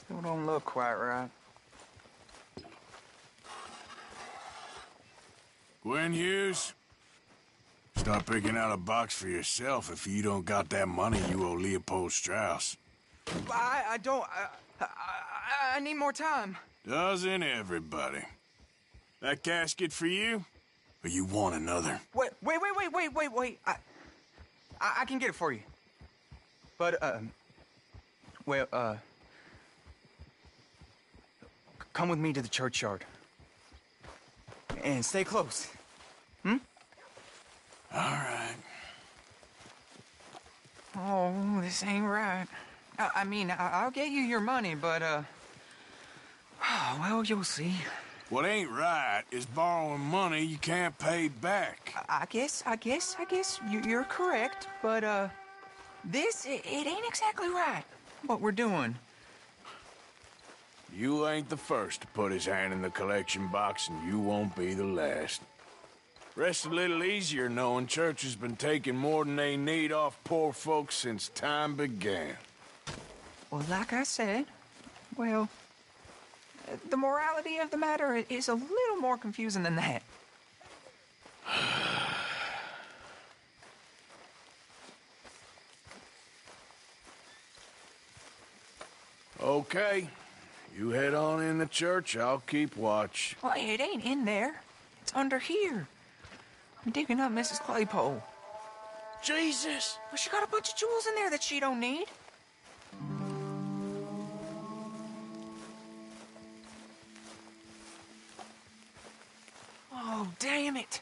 Still don't look quite right. Gwen Hughes, start picking out a box for yourself if you don't got that money you owe Leopold Strauss. I don't... I need more time. Doesn't everybody? That casket for you? Or you want another? Wait. I can get it for you. But, come with me to the churchyard. And stay close. Hmm? All right. Oh, this ain't right. I mean, I'll get you your money, but, well, you'll see. What ain't right is borrowing money you can't pay back. I guess you're correct, but, this, it ain't exactly right, what we're doing. You ain't the first to put his hand in the collection box, and you won't be the last. Rests a little easier knowing church has been taking more than they need off poor folks since time began. Well, like I said, well, the morality of the matter is a little more confusing than that. Okay. You head on in the church, I'll keep watch. Well, it ain't in there. It's under here. I'm digging up Mrs. Claypole. Jesus! Well, she got a bunch of jewels in there that she don't need. Oh, damn it.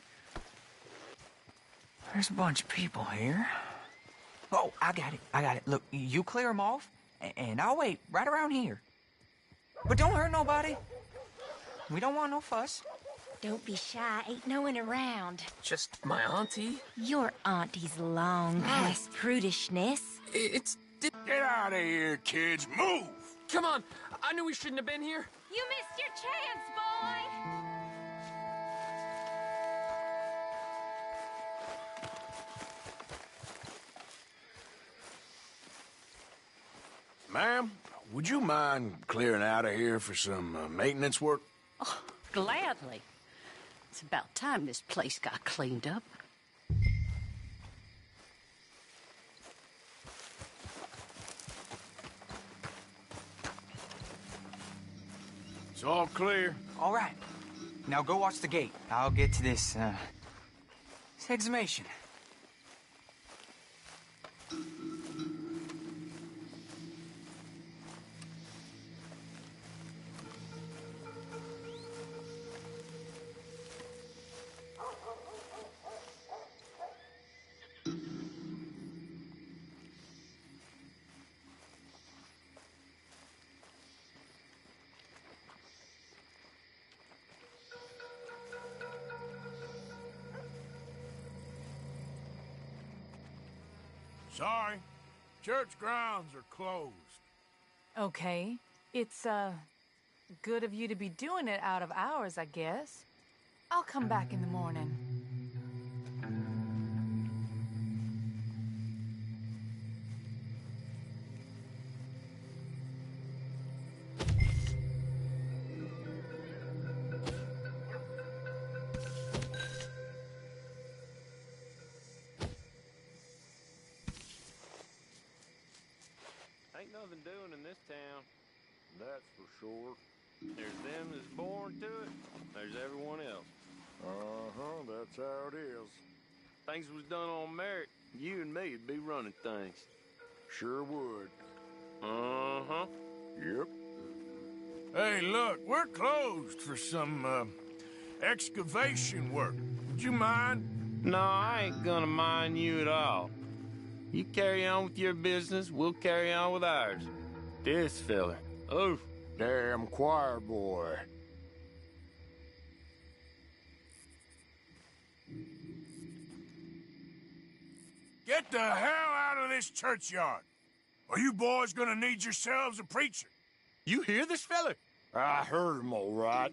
There's a bunch of people here. Oh, I got it. Look, you clear them off, and I'll wait right around here. But don't hurt nobody. We don't want no fuss. Don't be shy. Ain't no one around. Just my auntie? Your auntie's long past prudishness. It's... Get out of here, kids. Move! Come on. I knew we shouldn't have been here. You missed your chance, boy! Ma'am, would you mind clearing out of here for some maintenance work? Oh, gladly. It's about time this place got cleaned up. It's all clear. All right. Now go watch the gate. I'll get to this exhumation. Sorry. Church grounds are closed. Okay. It's, good of you to be doing it out of hours, I guess. I'll come back in the morning. Ain't nothing doing in this town. That's for sure. There's them that's born to it. There's everyone else. Uh-huh, that's how it is. Things was done on merit, you and me'd be running things. Sure would. Uh-huh. Yep. Hey, look, we're closed for some, excavation work. Would you mind? No, I ain't gonna mind you at all. You carry on with your business, we'll carry on with ours. This fella. Oh, damn choir boy. Get the hell out of this churchyard. Or you boys gonna need yourselves a preacher. You hear this fella? I heard him all right.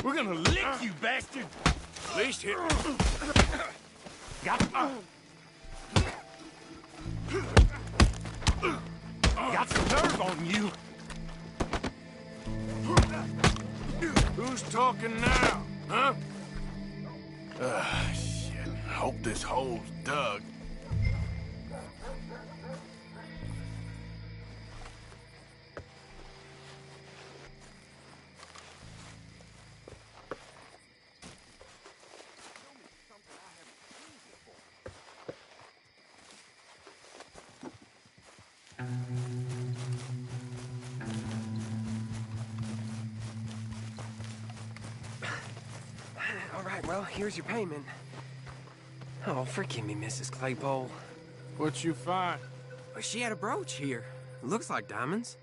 We're gonna lick you, bastard! At least hit me. Got some nerve on you. Who's talking now, huh? this hole's dug. All right, well, here's your payment. Oh, forgive me, Mrs. Claypole. What you find? Well, she had a brooch here. Looks like diamonds.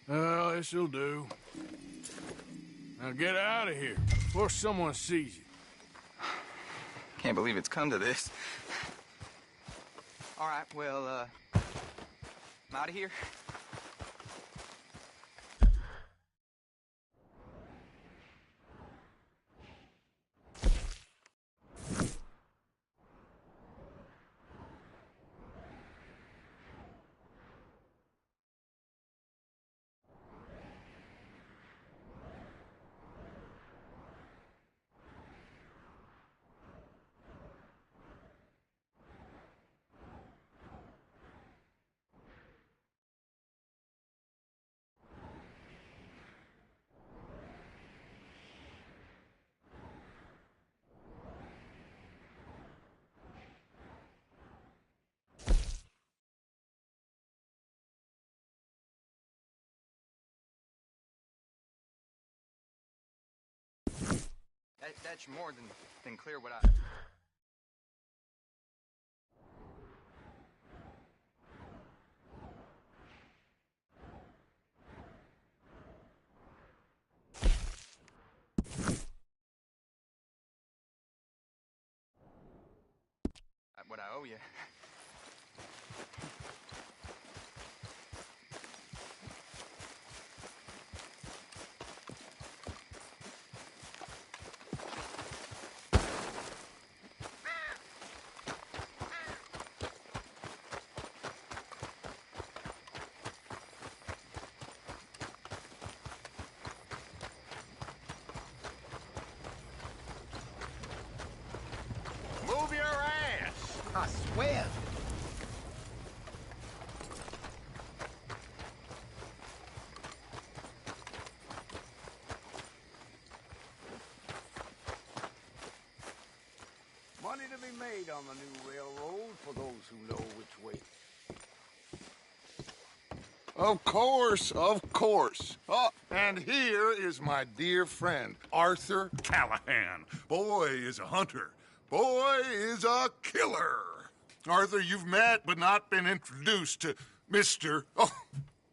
Well, this'll do. Now get out of here before someone sees you. Can't believe it's come to this. All right, well, I'm out of here. That's more than clear what I... What I owe you. Move your ass! I swear. Money to be made on the new railroad for those who know which way. Of course, of course. Oh, and here is my dear friend, Arthur Callahan. Boy is a hunter. Boy is a killer. Arthur, you've met but not been introduced to Mr. Oh,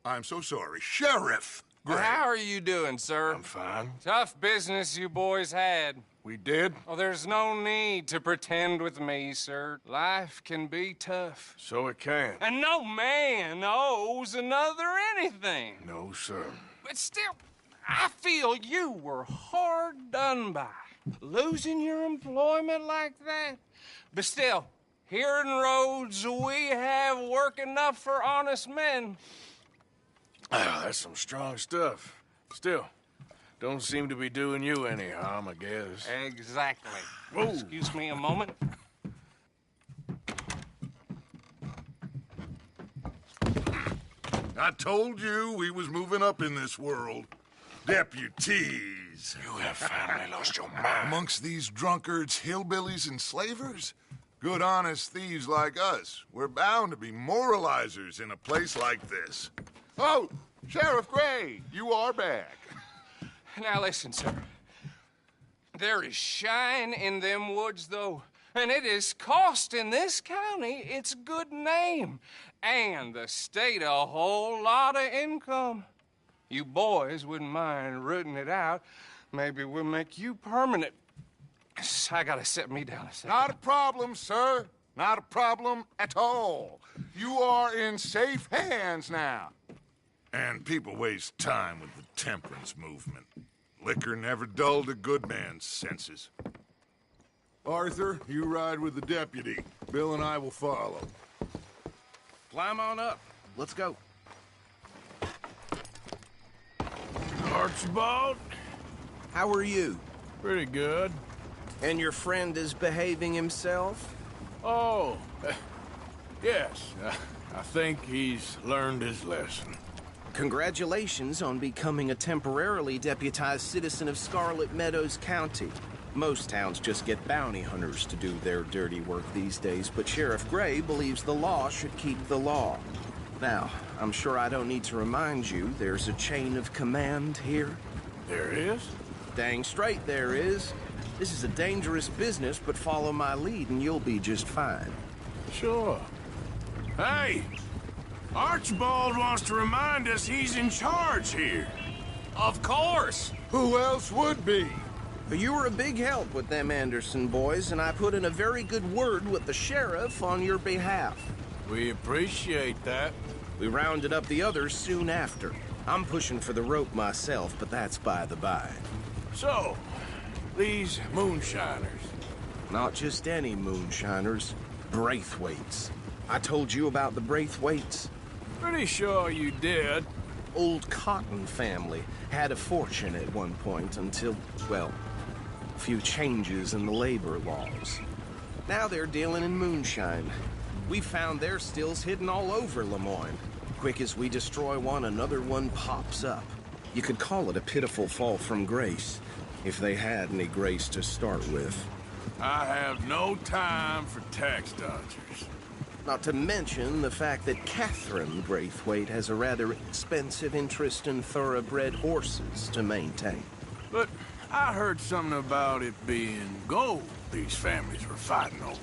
I'm so sorry, Sheriff Gray. How are you doing, sir? I'm fine. Tough business you boys had. We did? Oh, there's no need to pretend with me, sir. Life can be tough. So it can. And no man owes another anything. No, sir. But still, I feel you were hard done by. Losing your employment like that. But still, here in Rhodes, we have work enough for honest men. Ah, that's some strong stuff. Still, don't seem to be doing you any harm, I guess. Exactly. Whoa. Excuse me a moment. I told you we was moving up in this world. Deputies. You have finally lost your mind. Amongst these drunkards, hillbillies, and slavers? Good, honest thieves like us. We're bound to be moralizers in a place like this. Oh, Sheriff Gray, you are back. Now listen, sir. There is shine in them woods, though, and it is costing this county its good name and the state a whole lot of income. You boys wouldn't mind rooting it out. Maybe we'll make you permanent. I gotta sit me down a second. Not a problem, sir. Not a problem at all. You are in safe hands now. And people waste time with the temperance movement. Liquor never dulled a good man's senses. Arthur, you ride with the deputy. Bill and I will follow. Climb on up. Let's go. Archibald. How are you? Pretty good. And your friend is behaving himself? Oh, yes. I think he's learned his lesson. Congratulations on becoming a temporarily deputized citizen of Scarlet Meadows County. Most towns just get bounty hunters to do their dirty work these days, but Sheriff Gray believes the law should keep the law. Now, I'm sure I don't need to remind you there's a chain of command here. There is? Dang straight there is. This is a dangerous business, but follow my lead and you'll be just fine. Sure. Hey! Archibald wants to remind us he's in charge here. Of course! Who else would be? You were a big help with them Anderson boys, and I put in a very good word with the sheriff on your behalf. We appreciate that. We rounded up the others soon after. I'm pushing for the rope myself, but that's by the by. So, these moonshiners. Not just any moonshiners. Braithwaites. I told you about the Braithwaites? Pretty sure you did. Old Cotton family had a fortune at one point until, well, a few changes in the labor laws. Now they're dealing in moonshine. We found their stills hidden all over Lemoyne. Quick as we destroy one, another one pops up. You could call it a pitiful fall from grace, if they had any grace to start with. I have no time for tax dodgers. Not to mention the fact that Catherine Braithwaite has a rather expensive interest in thoroughbred horses to maintain. But I heard something about it being gold these families were fighting over.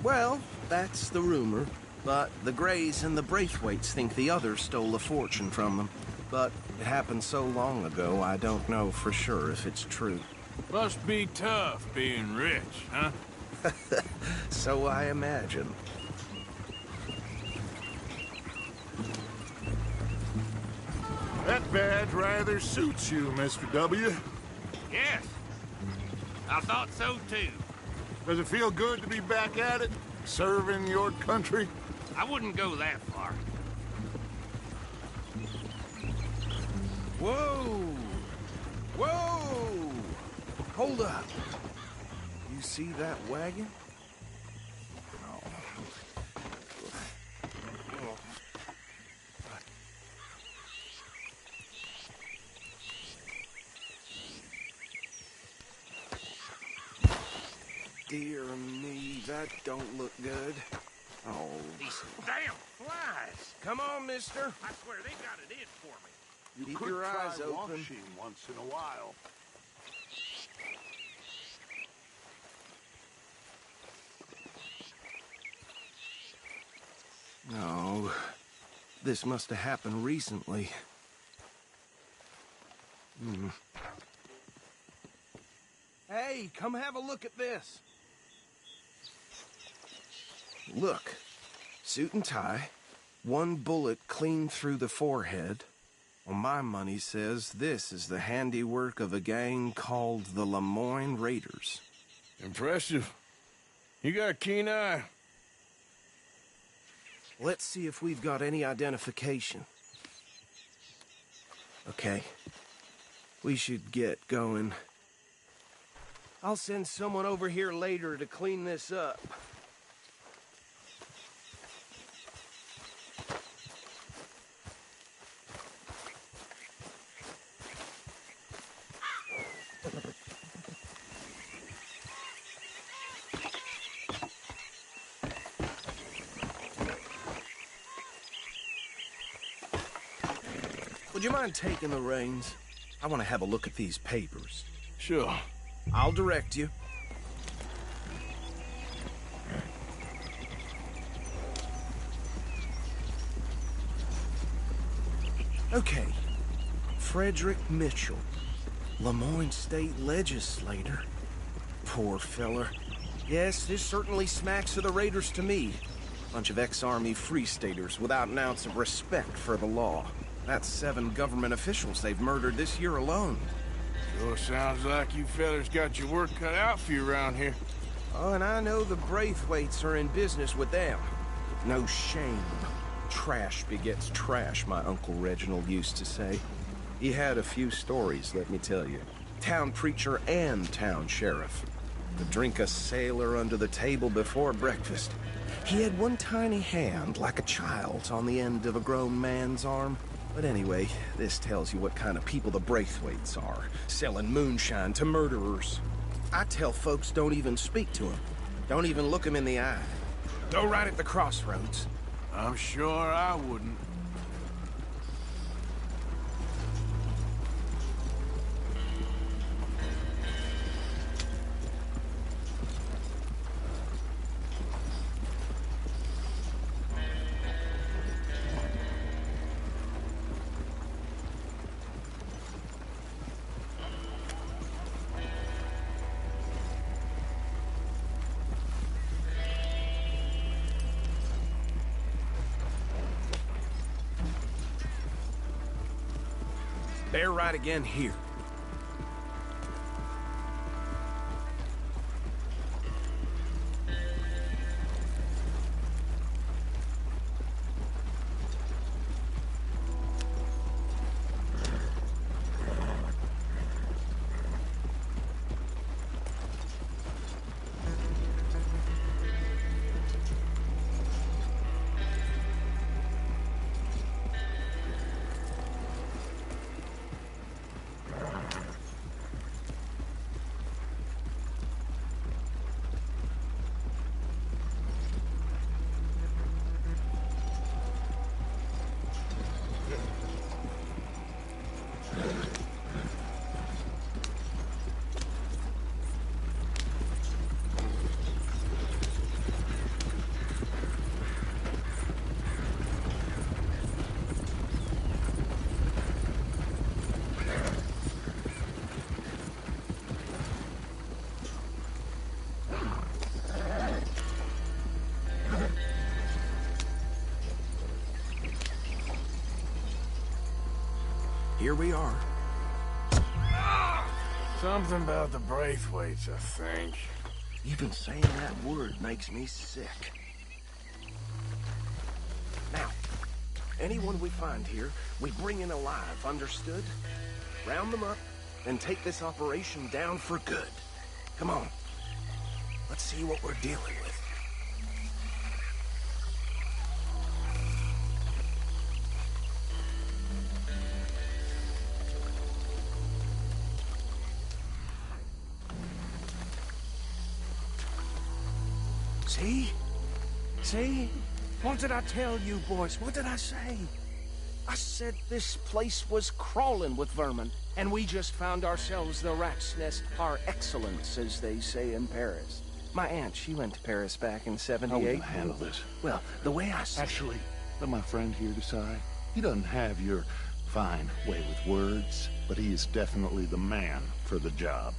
Well, that's the rumor. But the Grays and the Braithwaites think the others stole a fortune from them. But it happened so long ago, I don't know for sure if it's true. Must be tough being rich, huh? So I imagine. That badge rather suits you, Mr. W. Yes. I thought so, too. Does it feel good to be back at it? Serving your country? I wouldn't go that far. Whoa! Whoa! Hold up. You see that wagon? Dear me, that don't look good. Oh. These damn flies! Come on, mister. I swear they got it in for me. You Keep could your try eyes open. washing once in a while. No. This must have happened recently. Hey, come have a look at this. Look. Suit and tie. One bullet clean through the forehead. Well, my money says this is the handiwork of a gang called the Lemoyne Raiders. Impressive. You got a keen eye. Let's see if we've got any identification. Okay. We should get going. I'll send someone over here later to clean this up. Would you mind taking the reins? I want to have a look at these papers. Sure. I'll direct you. Okay. Frederick Mitchell, Lemoyne State Legislator. Poor feller. Yes, this certainly smacks of the Raiders to me. Bunch of ex-Army Free Staters without an ounce of respect for the law. That's 7 government officials they've murdered this year alone. Sure sounds like you fellas got your work cut out for you around here. Oh, and I know the Braithwaites are in business with them. No shame. Trash begets trash, my Uncle Reginald used to say. He had a few stories, let me tell you. Town preacher and town sheriff. Could drink a sailor under the table before breakfast. He had one tiny hand, like a child's, on the end of a grown man's arm. But anyway, this tells you what kind of people the Braithwaites are, selling moonshine to murderers. I tell folks don't even speak to him. Don't even look him in the eye. Go right at the crossroads. I'm sure I wouldn't. They're right again here. Here we are. Something about the Braithwaites, I think. Even saying that word makes me sick. Now, anyone we find here, we bring in alive, understood? Round them up, and take this operation down for good. Come on. Let's see what we're dealing with. See? See? What did I tell you, boys? What did I say? I said this place was crawling with vermin, and we just found ourselves the rat's nest par excellence, as they say in Paris. My aunt, she went to Paris back in '78. How are we gonna handle this? Well, the way I see Actually, let my friend here decide. He doesn't have your fine way with words, but he is definitely the man for the job.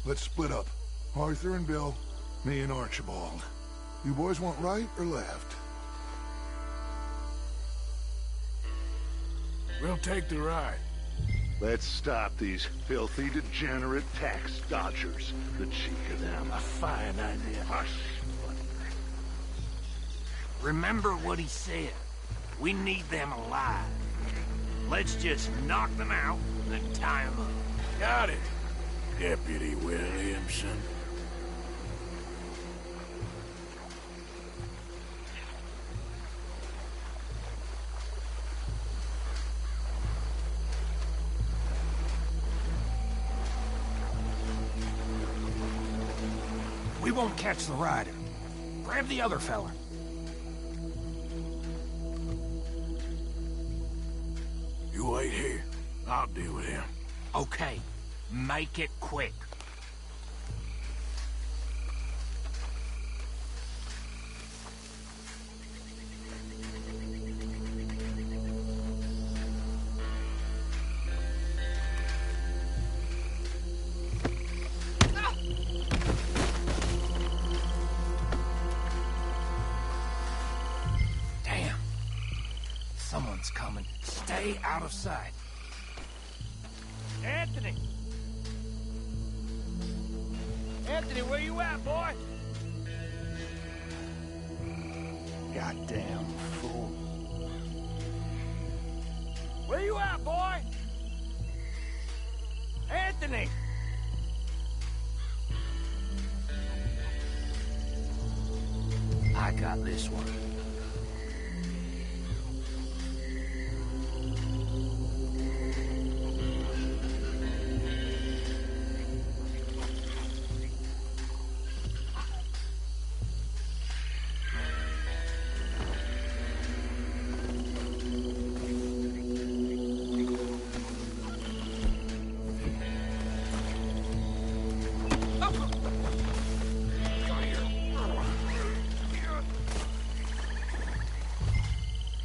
Let's split up. Arthur and Bill, me and Archibald. You boys want right or left? We'll take the ride. Let's stop these filthy, degenerate tax dodgers. The cheek of them. A fine idea. Remember what he said. We need them alive. Let's just knock them out and tie them up. Got it, Deputy Williamson. We won't catch the rider. Grab the other fella. You wait here. I'll deal with him. Okay. Make it quick. Damn. Someone's coming. Stay out of sight. Anthony! Anthony, where you at, boy? Goddamn fool. Where you at, boy? Anthony! I got this one.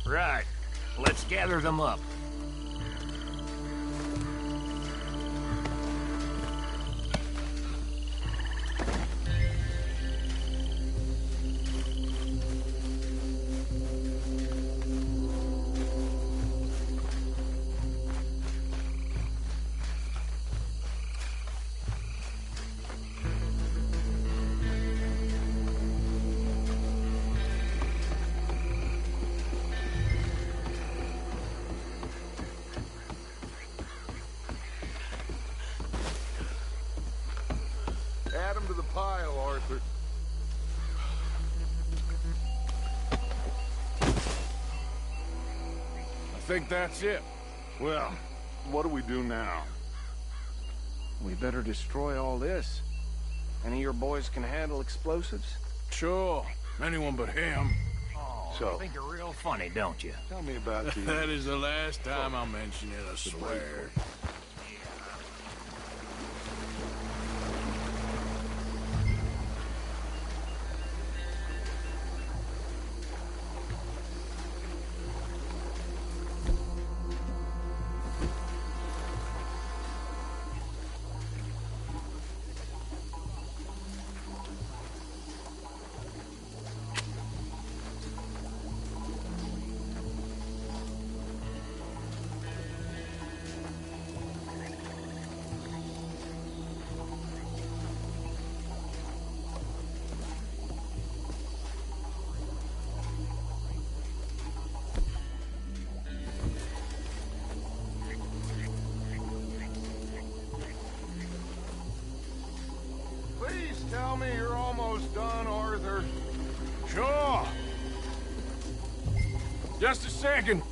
Right. Let's gather them up. Add 'em to the pile, Arthur. I think that's it. Well, what do we do now? We better destroy all this. Any of your boys can handle explosives? Sure. Anyone but him. Oh, So- you think you're real funny, don't you? Tell me about the... That is the last time I'll mention it, I swear. Please tell me you're almost done, Arthur. Sure. Just a second.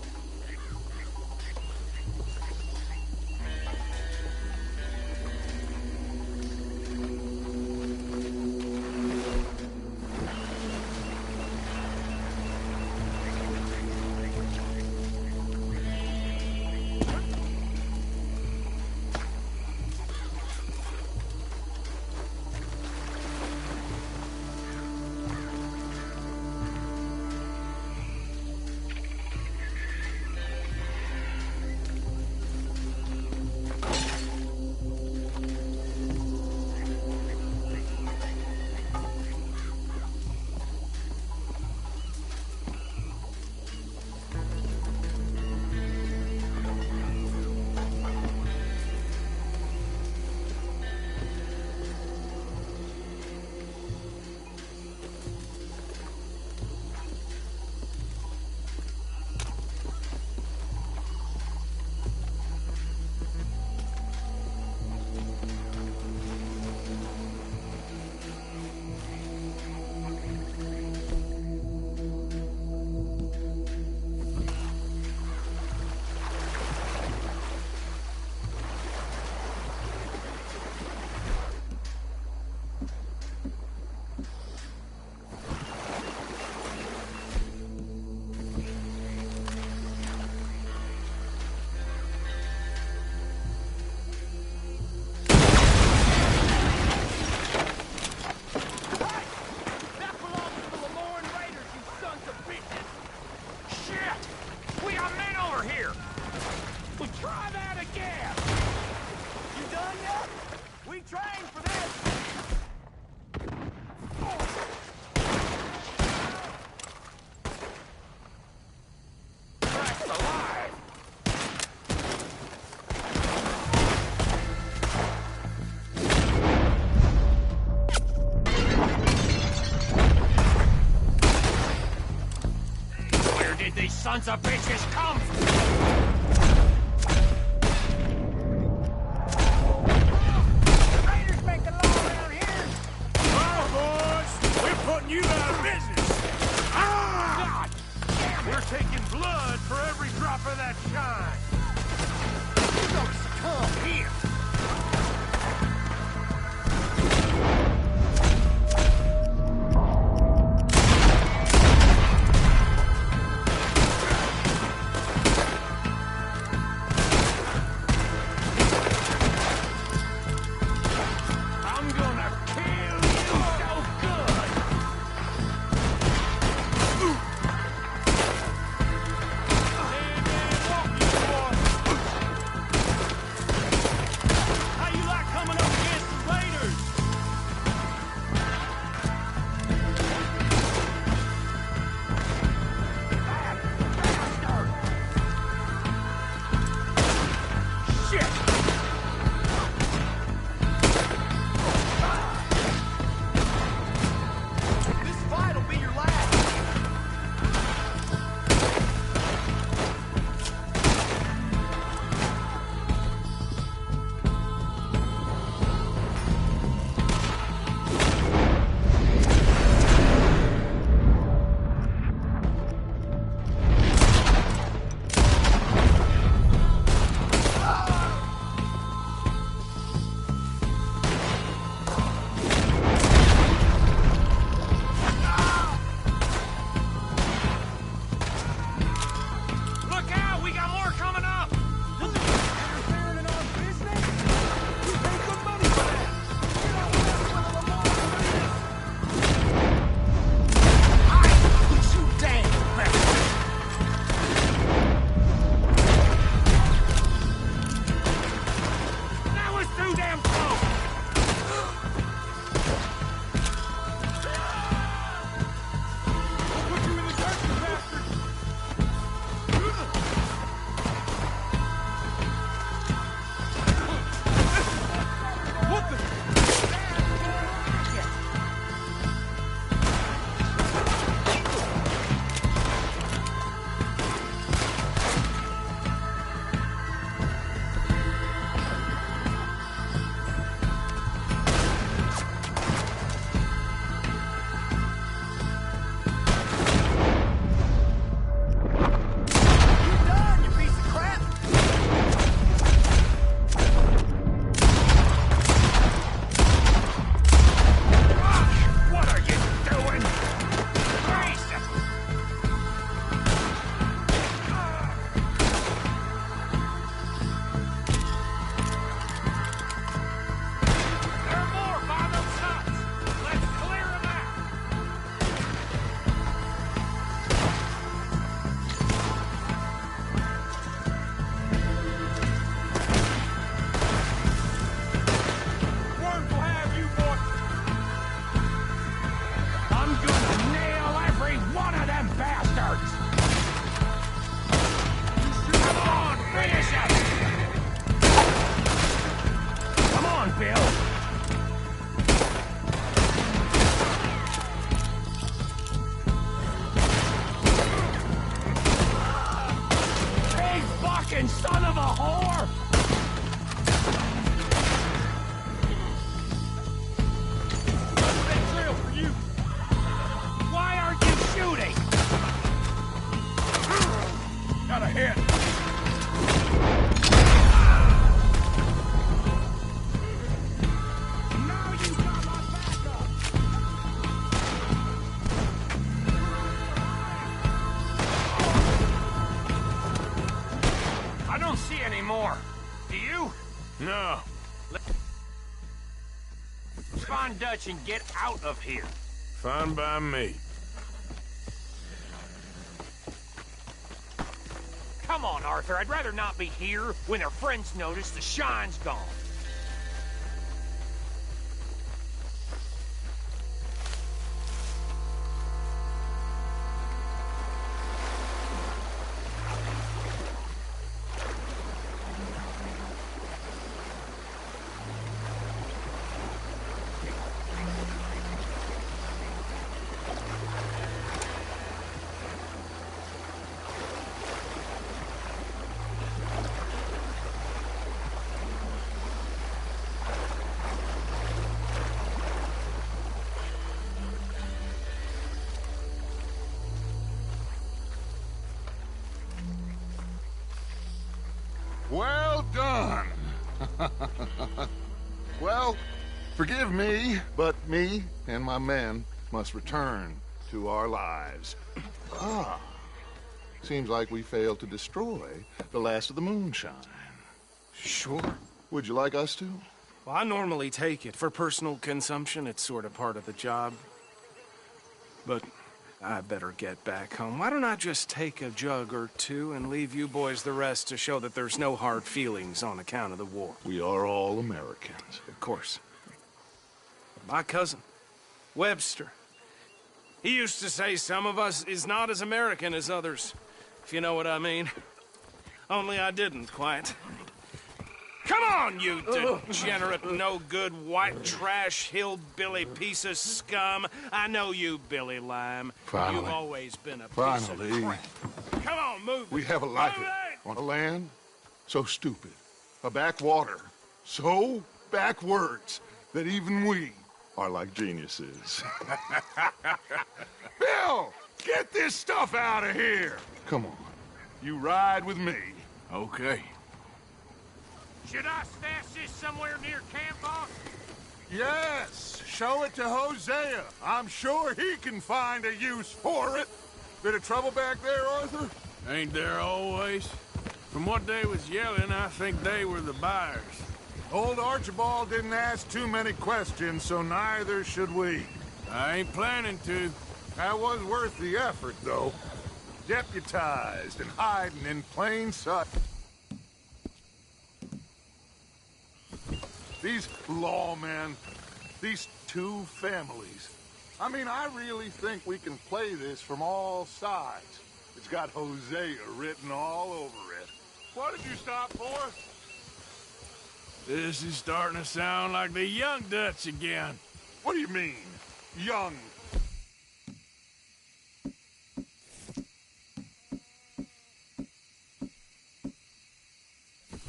Sons of bitches, come! bitchin' son of a whore! Big trail for you! Why aren't you shooting? Got a hit! I don't see any more. Do you? No. Let's find Dutch and get out of here. Fine by me. Come on, Arthur. I'd rather not be here when their friends notice the shine's gone. Well done. Well, forgive me, but me and my men must return to our lives. Ah, seems like we failed to destroy the last of the moonshine. Sure. Would you like us to? Well, I normally take it. For personal consumption, it's sort of part of the job. But I better get back home. Why don't I just take a jug or two and leave you boys the rest to show that there's no hard feelings on account of the war? We are all Americans. Of course. My cousin, Webster, he used to say some of us is not as American as others, if you know what I mean. Only I didn't quite. Come on, you degenerate, no-good, white trash, hillbilly piece of scum. I know you, Billy Lime. Finally. You've always been a piece Finally. of crap. Come on, move We it. have a life Move it. on a land so stupid, a backwater so backwards that even we are like geniuses. Bill, get this stuff out of here. Come on, you ride with me. Okay. Should I stash this somewhere near camp, boss? Yes, show it to Hosea. I'm sure he can find a use for it. Bit of trouble back there, Arthur? Ain't there always? From what they was yelling, I think they were the buyers. Old Archibald didn't ask too many questions, so neither should we. I ain't planning to. That was worth the effort, though. Deputized and hiding in plain sight. These lawmen, these two families. I mean, I really think we can play this from all sides. It's got Hosea written all over it. What did you stop for? This is starting to sound like the young Dutch again. What do you mean, young?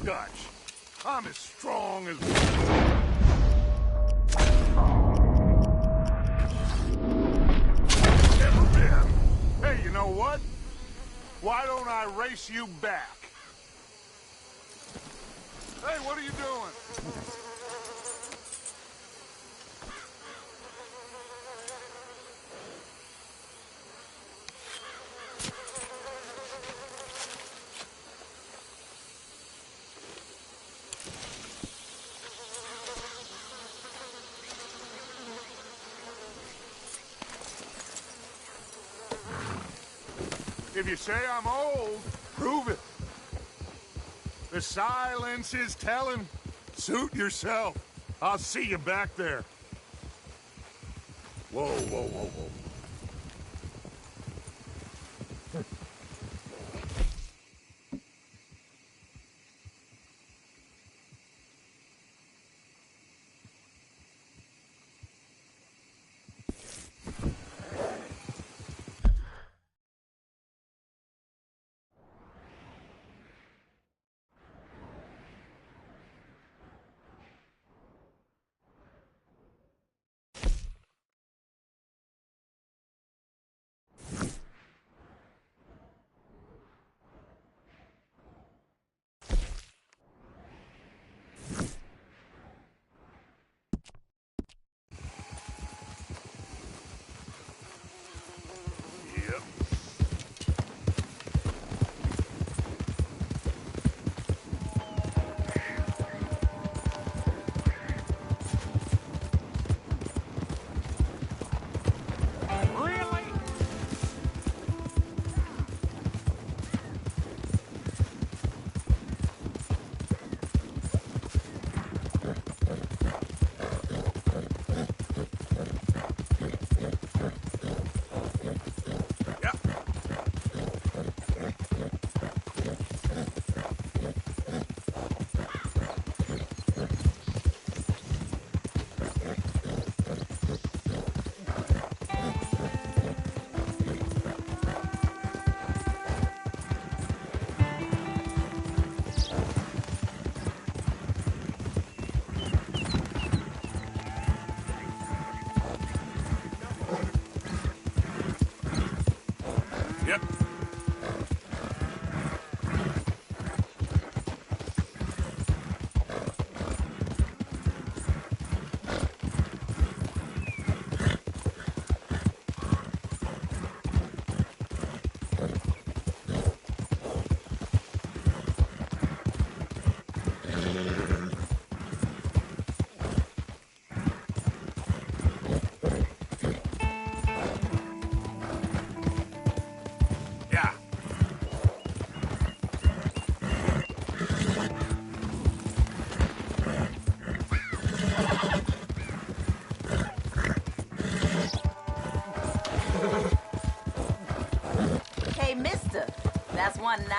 Dutch, I'm as strong as... Never been. Hey, you know what? Why don't I race you back? Hey, what are you doing? If you say I'm old, prove it. The silence is telling. Suit yourself. I'll see you back there. Whoa, whoa, whoa, whoa.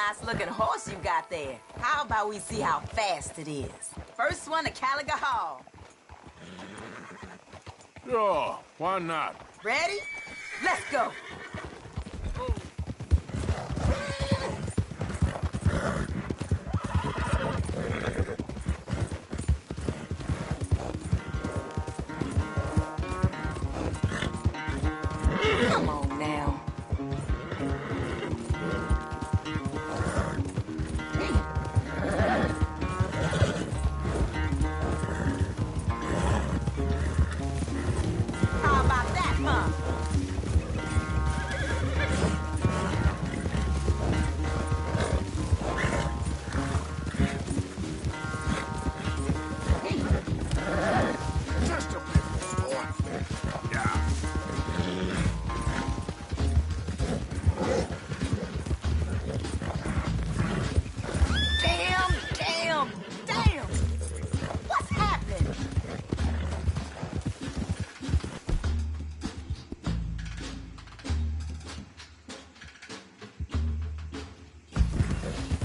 nice-looking horse you got there. How about we see how fast it is? First one to Caliga Hall. Oh, why not? Ready? Let's go. Come on now. How about that, Mom? Just a bit more. Yeah. Damn! What's happening?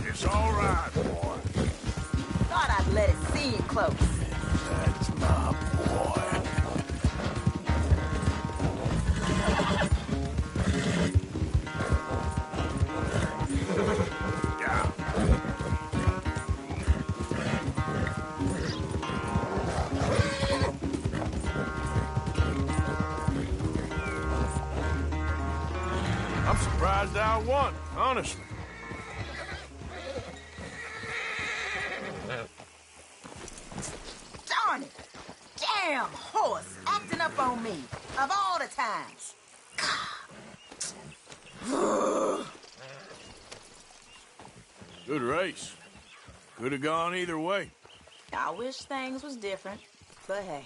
It's all right, boy. Thought I'd let it see you close. That's my boy. Yeah. I'm surprised I won, honestly. Darn it! Damn horse acting up on me. Of all the times. Good race. Could have gone either way. I wish things was different, but hey.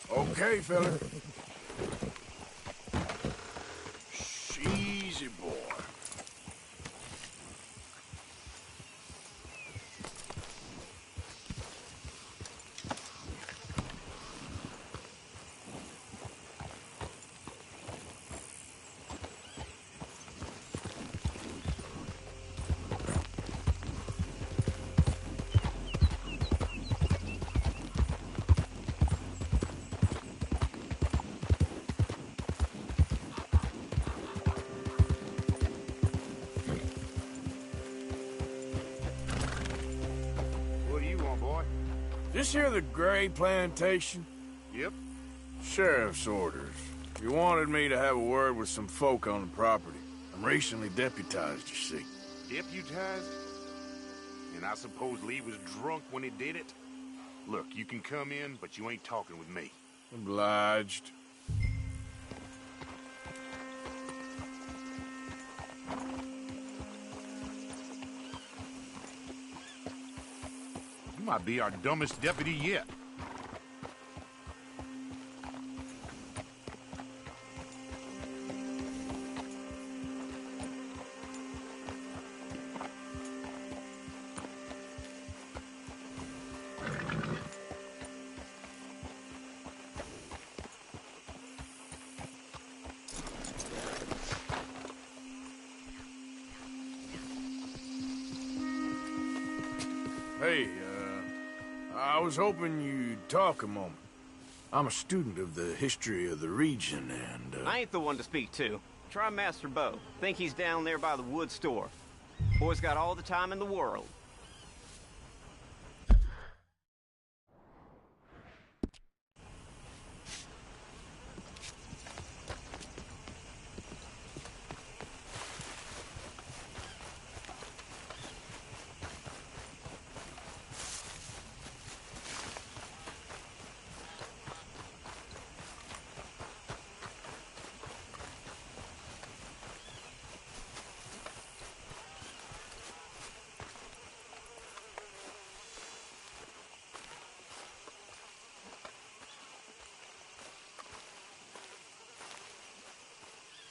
Okay, fella. Easy, boy. What do you want, boy? This here the Gray Plantation? Yep. Sheriff's orders. You wanted me to have a word with some folk on the property. I'm recently deputized, you see. Deputized? And I suppose Lee was drunk when he did it? Look, you can come in, but you ain't talking with me. Obliged. You might be our dumbest deputy yet. Hey, I was hoping you'd talk a moment. I'm a student of the history of the region, and, I ain't the one to speak to. Try Master Bo. Think he's down there by the wood store. Boy's got all the time in the world.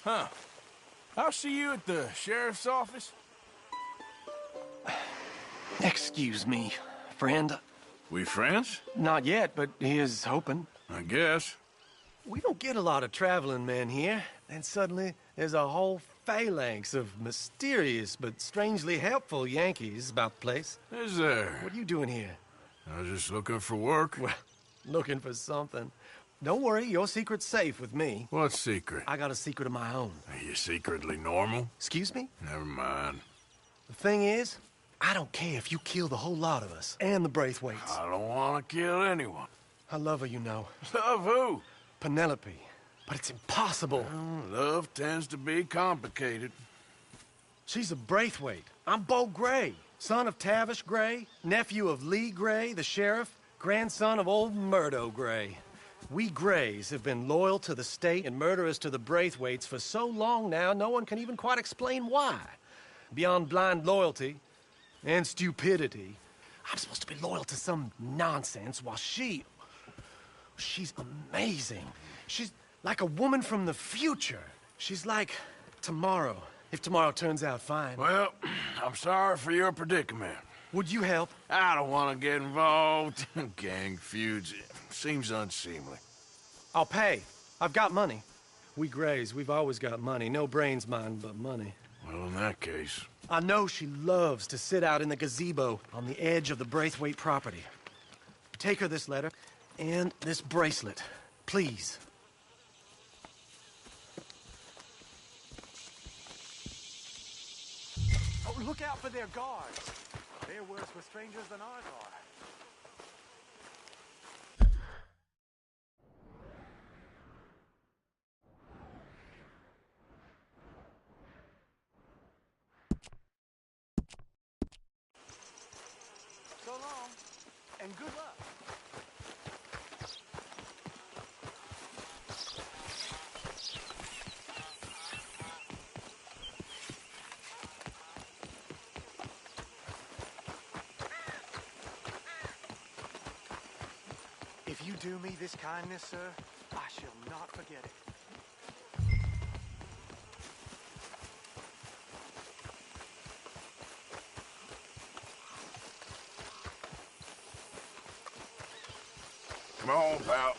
Huh. I'll see you at the sheriff's office. Excuse me, friend. We friends? Not yet, but he is hoping. I guess. We don't get a lot of traveling men here. Then suddenly, there's a whole phalanx of mysterious but strangely helpful Yankees about the place. Is there? What are you doing here? I was just looking for work. Well, looking for something. Don't worry, your secret's safe with me. What secret? I got a secret of my own. Are you secretly normal? Excuse me? Never mind. The thing is, I don't care if you kill the whole lot of us and the Braithwaites. I don't want to kill anyone. I love her, you know. Love who? Penelope. But it's impossible. Well, love tends to be complicated. She's a Braithwaite. I'm Bo Gray, son of Tavish Gray, nephew of Lee Gray, the sheriff, grandson of old Murdo Gray. We Grays have been loyal to the state and murderous to the Braithwaites for so long now, no one can even quite explain why. Beyond blind loyalty and stupidity, I'm supposed to be loyal to some nonsense while she's amazing. She's like a woman from the future. She's like tomorrow, if tomorrow turns out fine. Well, I'm sorry for your predicament. Would you help? I don't want to get involved. Gang feuds seems unseemly. I'll pay. I've got money. We Grays, we've always got money. No brains, mind, but money. Well, in that case... I know she loves to sit out in the gazebo on the edge of the Braithwaite property. Take her this letter and this bracelet, please. Oh, look out for their guards. They're worse with strangers than ours are. So long, and good luck. If you do me this kindness, sir, I shall not forget it. Come on, pal.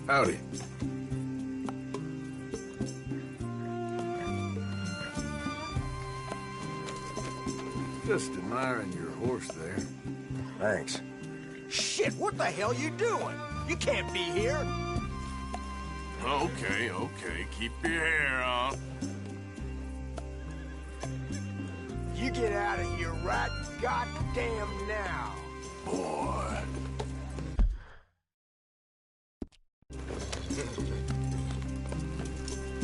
Howdy. Just admiring your horse there. Thanks. Shit, what the hell you doing? You can't be here. Okay, keep your hair on. You get out of here right goddamn now. Boy.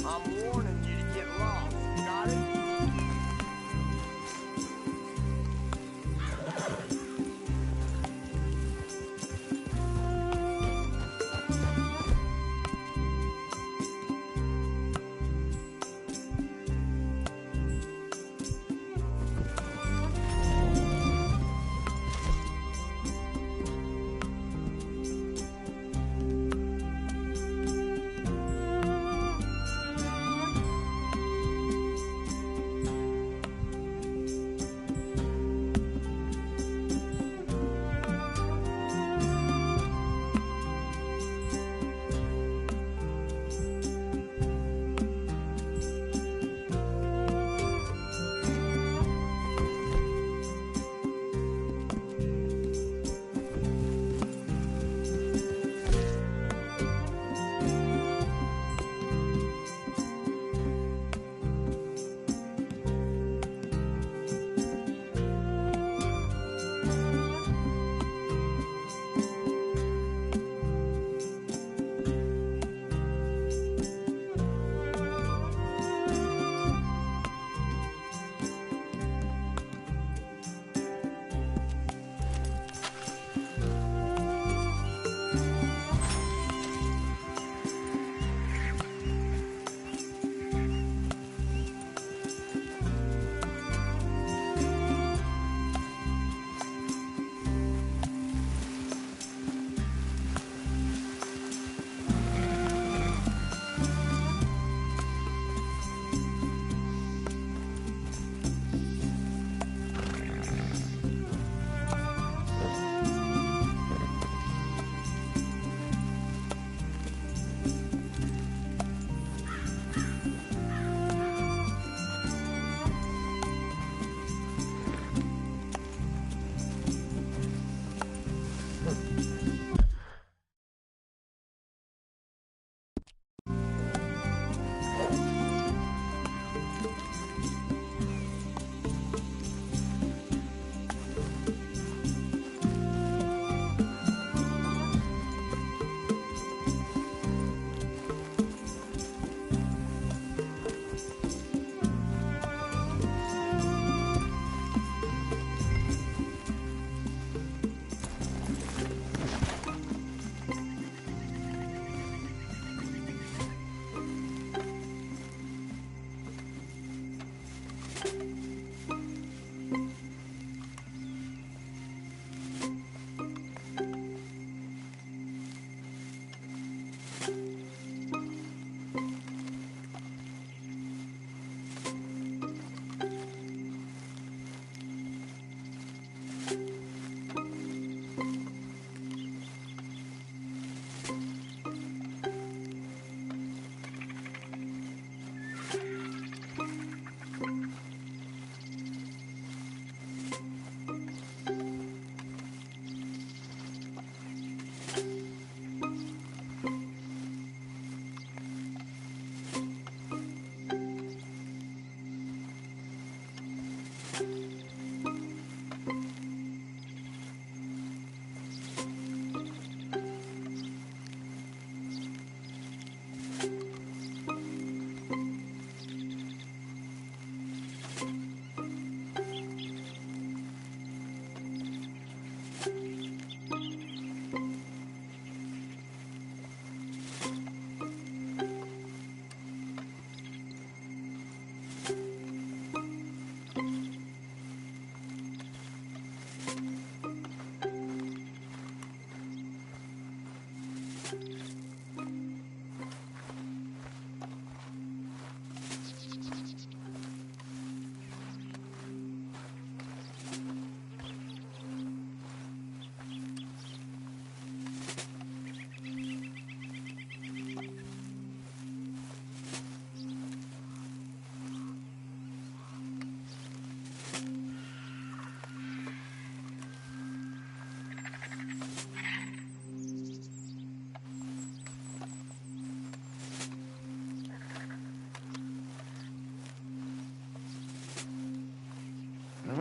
I'm warning you to get lost.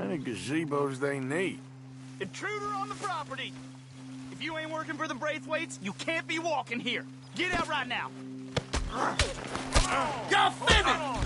many gazebos they need. Intruder on the property! If you ain't working for the Braithwaites, you can't be walking here. Get out right now. You're fibbing!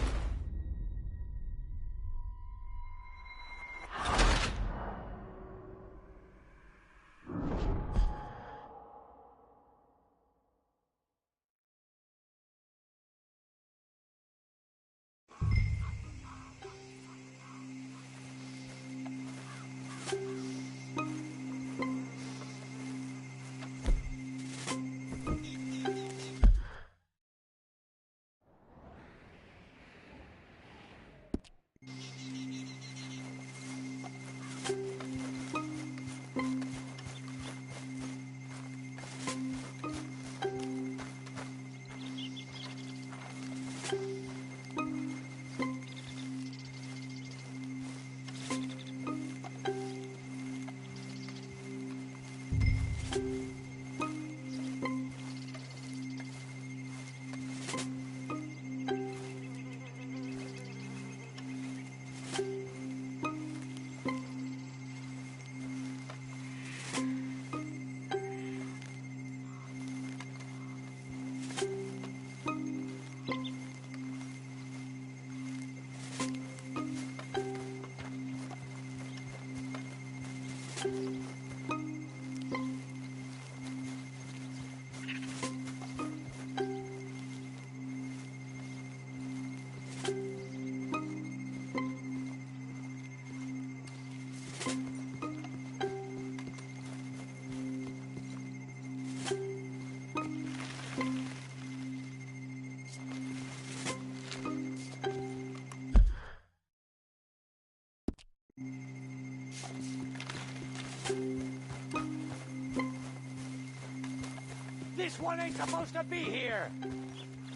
This one ain't supposed to be here.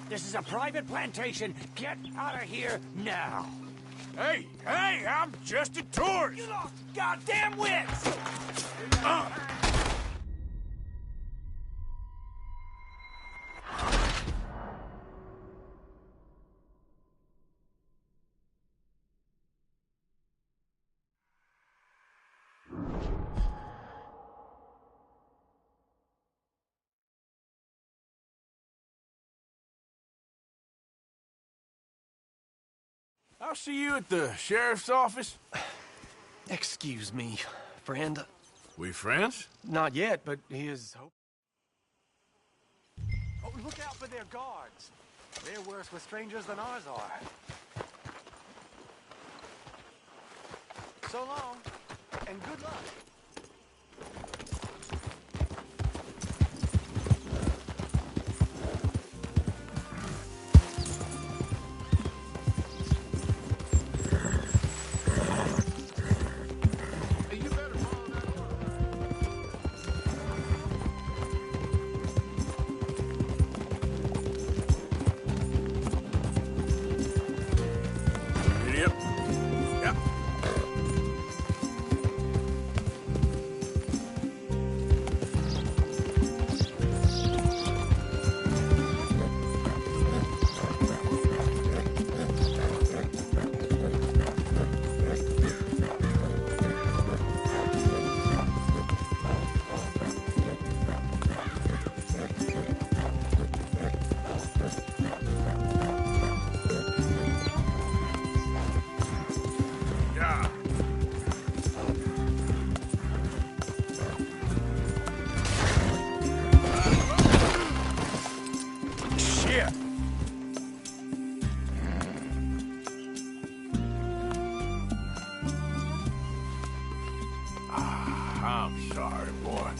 This is a private plantation. Get out of here now. Hey, I'm just a tourist. You lost goddamn wits. I'll see you at the sheriff's office. Excuse me, friend. We friends? Not yet, but he is... Oh, look out for their guards. They're worse with strangers than ours are. So long, and good luck. I'm sorry, boy.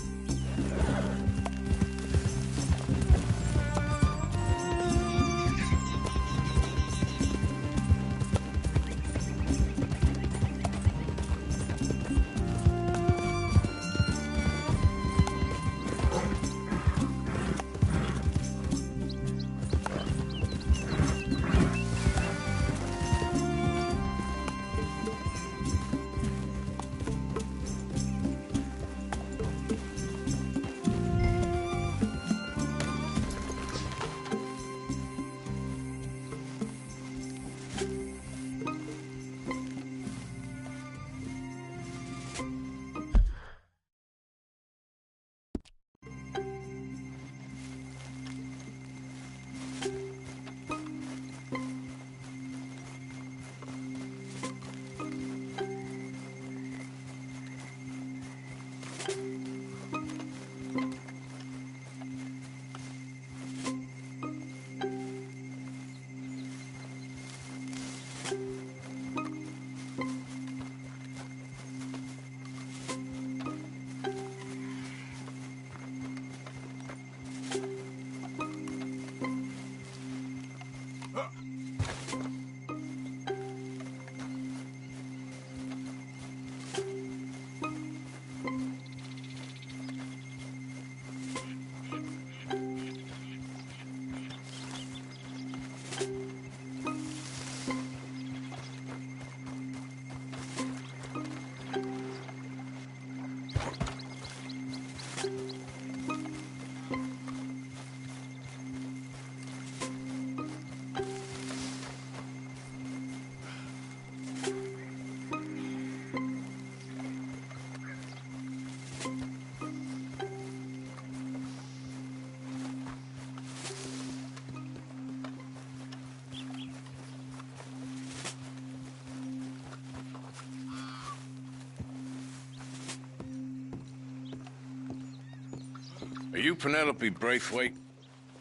Are you Penelope Braithwaite?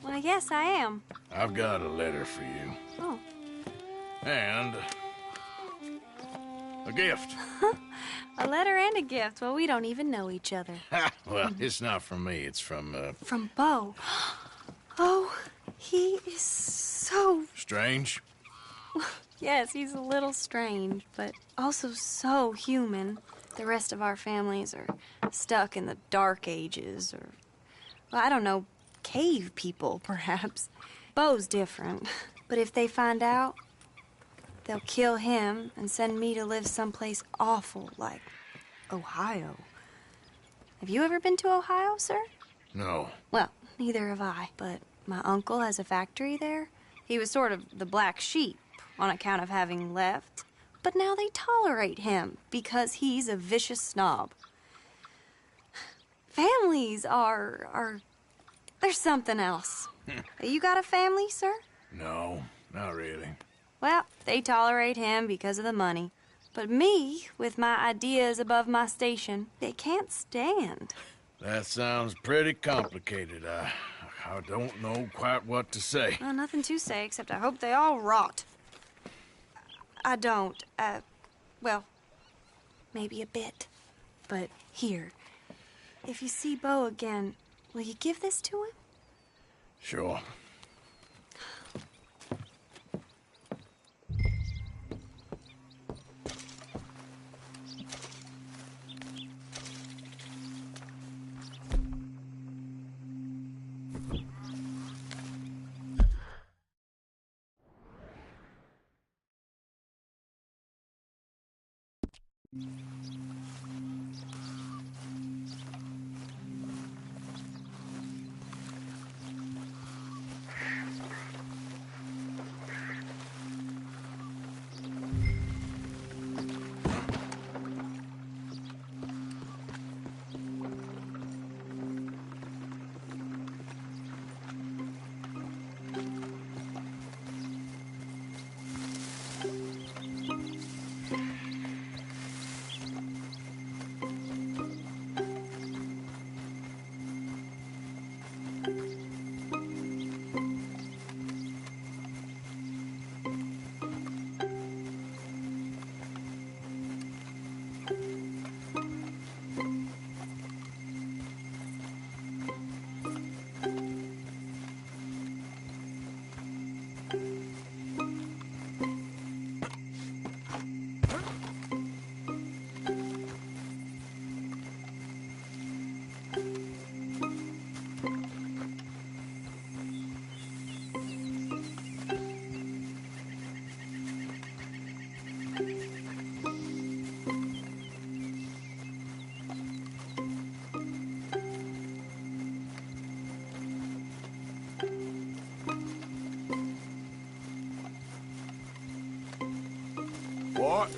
Well, yes, I am. I've got a letter for you. Oh. And a gift. A letter and a gift. Well, we don't even know each other. Well, it's not from me. It's from, From Bo. Oh, he is so... Strange? Yes, he's a little strange, but also so human. The rest of our families are stuck in the Dark Ages, or, well, I don't know, cave people, perhaps. Bo's different, but if they find out, they'll kill him and send me to live someplace awful like Ohio. Have you ever been to Ohio, sir? No. Well, neither have I, but my uncle has a factory there. He was sort of the black sheep on account of having left, but now they tolerate him because he's a vicious snob. Families are there's something else. You got a family, sir? No, not really. Well, they tolerate him because of the money. But me, with my ideas above my station, they can't stand. That sounds pretty complicated. I don't know quite what to say. Well, nothing to say, except I hope they all rot. I don't. Well, maybe a bit. But here, if you see Bo again, will you give this to him? Sure. What?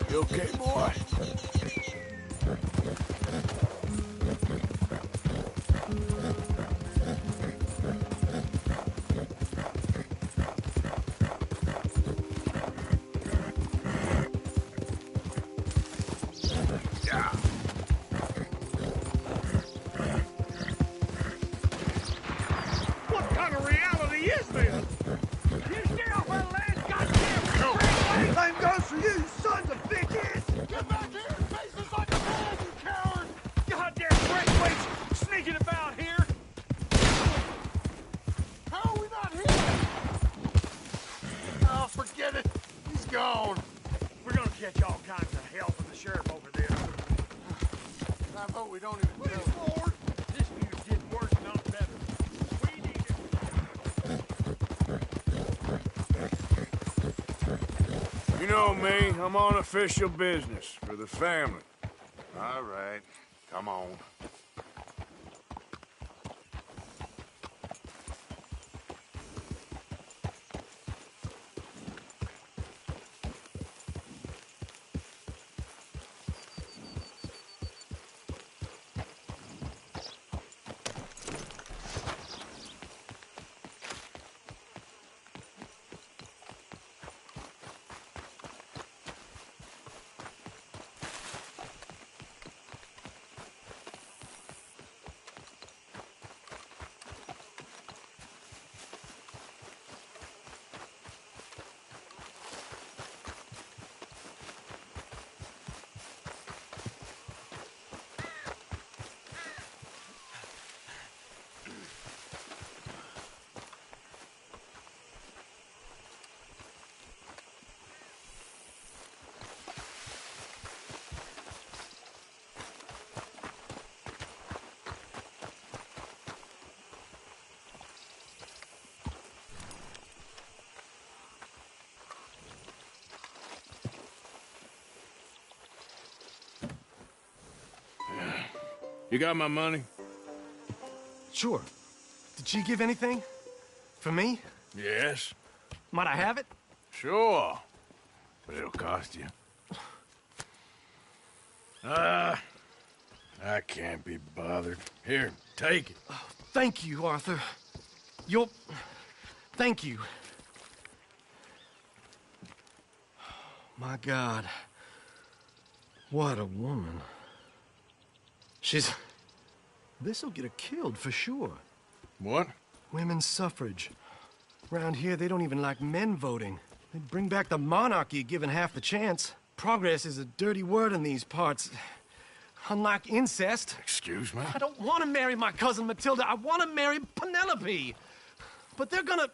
You okay, boy? catch all kinds of hell from the sheriff over this. I vote we don't even Please, Lord! This news getting worse, not better. We need it. You know me, I'm on official business for the family. All right, come on. You got my money? Sure. Did she give anything? For me? Yes. Might I have it? Sure. But it'll cost you. I can't be bothered. Here, take it. Oh, thank you, Arthur. You'll... Thank you. My God. What a woman. She's... This'll get her killed for sure. What? Women's suffrage. Around here, they don't even like men voting. They'd bring back the monarchy given half the chance. Progress is a dirty word in these parts. Unlike incest. Excuse me? I don't want to marry my cousin Matilda. I want to marry Penelope. But they're gonna...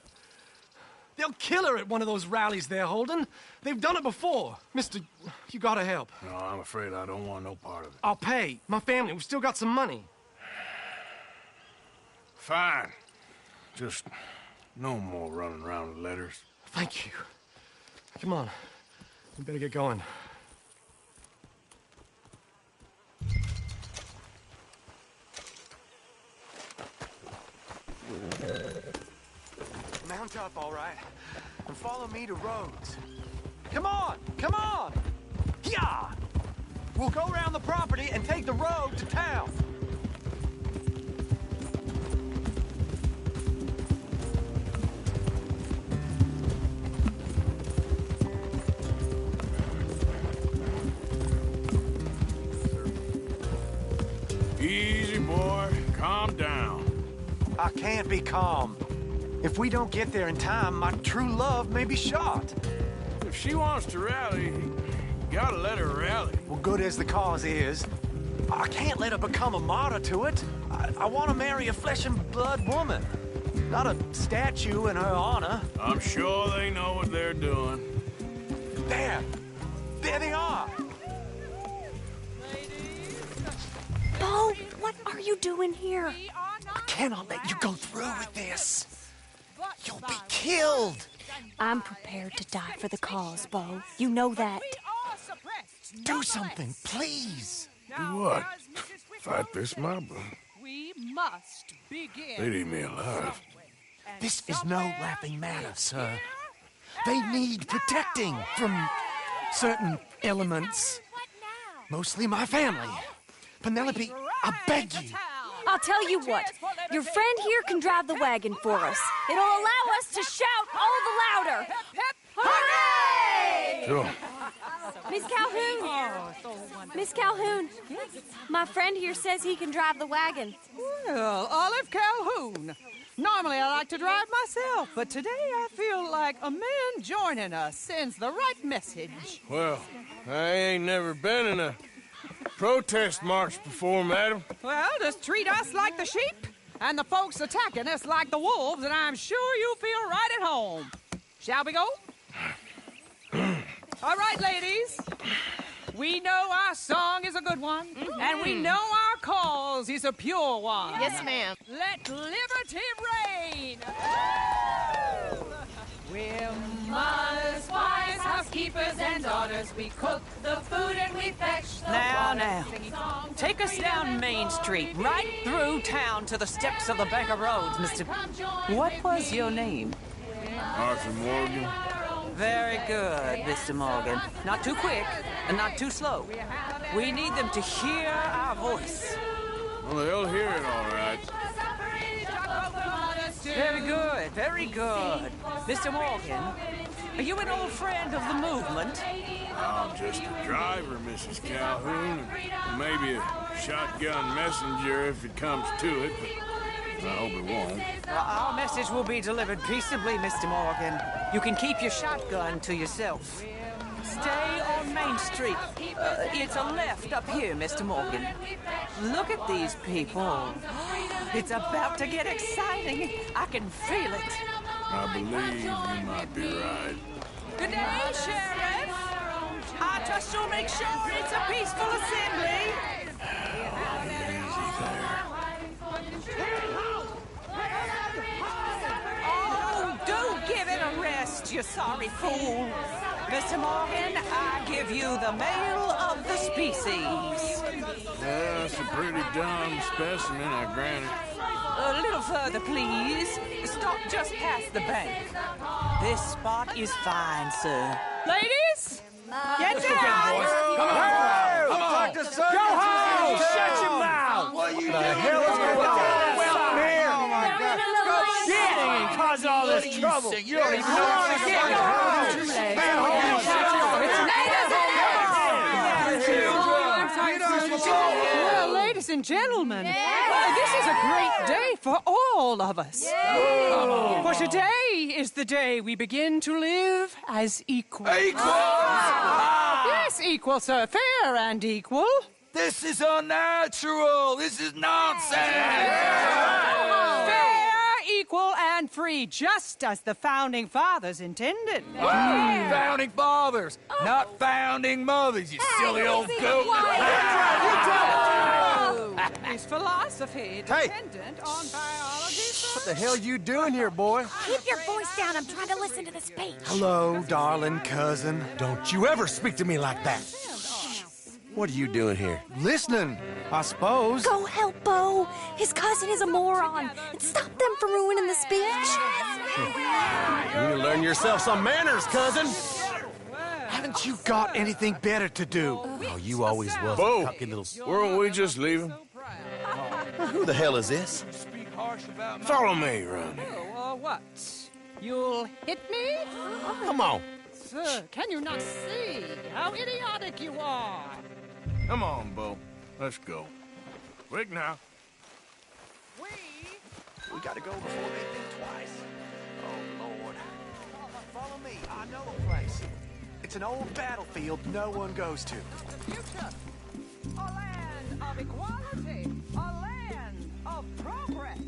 They'll kill her at one of those rallies they're holding. They've done it before. Mister, you gotta help. No, I'm afraid I don't want no part of it. I'll pay. My family, we've still got some money. Fine. Just no more running around with letters. Thank you. Come on. We better get going. Mount up, all right, and follow me to Rhodes. Come on! Come on! Yeah! We'll go around the property and take the road to town. Easy, boy. Calm down. I can't be calm. If we don't get there in time, my true love may be shot. If she wants to rally, you gotta let her rally. Well, good as the cause is, I can't let her become a martyr to it. I want to marry a flesh and blood woman, not a statue in her honor. I'm sure they know what they're doing. There! There they are! Bo, what are you doing here? I cannot let you go through with this. You'll be killed. I'm prepared to die for the cause, Bo. You know that. Do something, please. Do what? Fight this mob? We must begin. They'd eat me alive. This is no laughing matter, sir. They need protecting from certain elements. Mostly my family. Penelope, I beg you. I'll tell you what. Your friend here can drive the wagon for us. It'll allow us to shout all the louder. Hooray! Sure. Miss Calhoun. Miss Calhoun. My friend here says he can drive the wagon. Well, Olive Calhoun. Normally I like to drive myself, but today I feel like a man joining us sends the right message. Well, I ain't never been in a protest march before, madam. Well, just treat us like the sheep, and the folks attacking us like the wolves, and I'm sure you'll feel right at home. Shall we go? All right, ladies. We know our song is a good one, and we know our cause is a pure one. Yes, ma'am. Let liberty reign! We're mothers, wives, housekeepers, and daughters. We cook the food and we fetch the water. Now. Take us down Main Street, right through town to the steps of the Bank of Rhodes, Mr. What was your name? Arthur Morgan. Very good, Mr. Morgan. Not too quick and not too slow. We need them to hear our voice. Well, they'll hear it all right. Very good, very good. Mr. Morgan, are you an old friend of the movement? I'm just a driver, Mrs. Calhoun, and maybe a shotgun messenger if it comes to it, but I hope it won't. Our message will be delivered peaceably, Mr. Morgan. You can keep your shotgun to yourself. Stay on Main Street. It's a left up here, Mr. Morgan. Look at these people. It's about to get exciting. I can feel it. I believe you might be right. Good day, Sheriff. I trust you'll make sure it's a peaceful assembly. Oh, do give it a rest, you sorry fool. Mr. Morgan, I give you the male of the species. Yeah, that's a pretty dumb specimen, I grant it. A little further, please. Stop just past the bank. This spot is fine, sir. Ladies, get down! Come on! Come on! Go home! Shut your mouth! What the hell is going on? Well, here! Oh, my God. Go shit! And cause all this trouble. You don't even know what to get. Go Well, ladies and gentlemen, this is a great day for all of us. For today is the day we begin to live as equals. Yes, equal, sir. Fair and equal. This is unnatural. This is nonsense. Fair, equal, and free, just as the Founding Fathers intended. Founding Fathers, not founding mothers, you silly old goat. Is philosophy dependent on biology? What the hell you doing here, boy? Keep your voice down. I'm trying to listen to the speech. Hello, darling cousin. Don't you ever speak to me like that. What are you doing here? Listening, I suppose. Go help Bo. His cousin is a moron. And stop them from ruining the speech. You need to learn yourself some manners, cousin. Haven't you got anything better to do? Oh, you always was Bo, a cocky little... weren't we just leaving? Who the hell is this? Follow me, Ronnie. What? You'll hit me? Come on. Sir, can you not see how idiotic you are? Come on, Bo. Let's go. Quick now. We gotta go before they think twice. Oh, Lord. Follow me. I know a place. It's an old battlefield no one goes to. Future. A land of equality. A land of progress.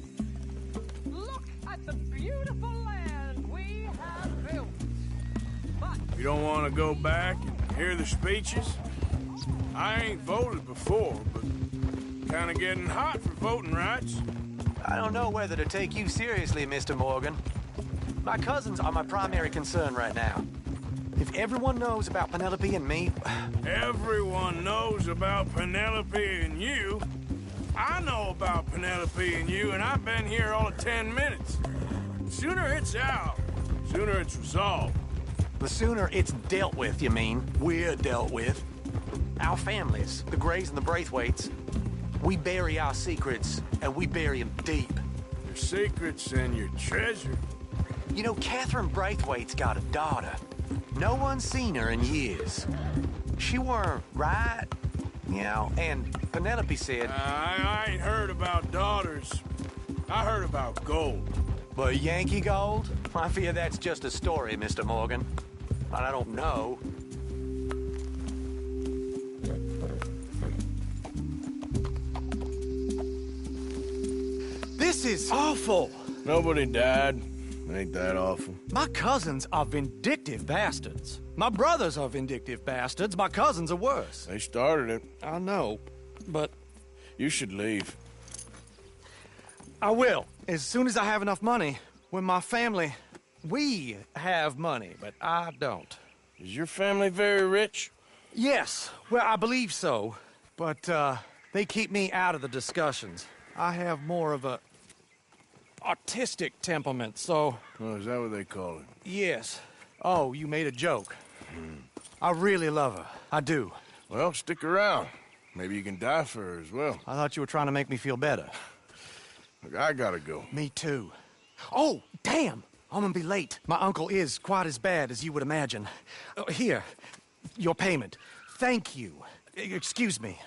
Look at the beautiful land we have built. But You don't want to go back and hear the speeches? I ain't voted before, but kind of getting hot for voting rights. I don't know whether to take you seriously, Mr. Morgan. My cousins are my primary concern right now. If everyone knows about Penelope and me... Everyone knows about Penelope and you. I know about Penelope and you, and I've been here all of 10 minutes. Sooner it's out, sooner it's resolved. The sooner it's dealt with, you mean? We're dealt with. Our families, the Grays and the Braithwaites, we bury our secrets, and we bury them deep. Your secrets and your treasure. You know, Catherine Braithwaite's got a daughter. No one's seen her in years. She weren't right, you know, and Penelope said... I ain't heard about daughters. I heard about gold. But Yankee gold? I fear that's just a story, Mr. Morgan. But I don't know. This is awful. Nobody died. Ain't that awful? My cousins are vindictive bastards. My brothers are vindictive bastards. My cousins are worse. They started it. I know, but You should leave. I will. As soon as I have enough money. When my family... We have money, but I don't. Is your family very rich? Yes. Well, I believe so. But, they keep me out of the discussions. I have more of a... artistic temperament, so... Oh, is that what they call it? Yes. Oh, you made a joke. I really love her. I do. Well, stick around. Maybe you can die for her as well. I thought you were trying to make me feel better. Look, I gotta go. Me too. Oh, damn! I'm gonna be late. My uncle is quite as bad as you would imagine. Here, your payment. Thank you. Excuse me.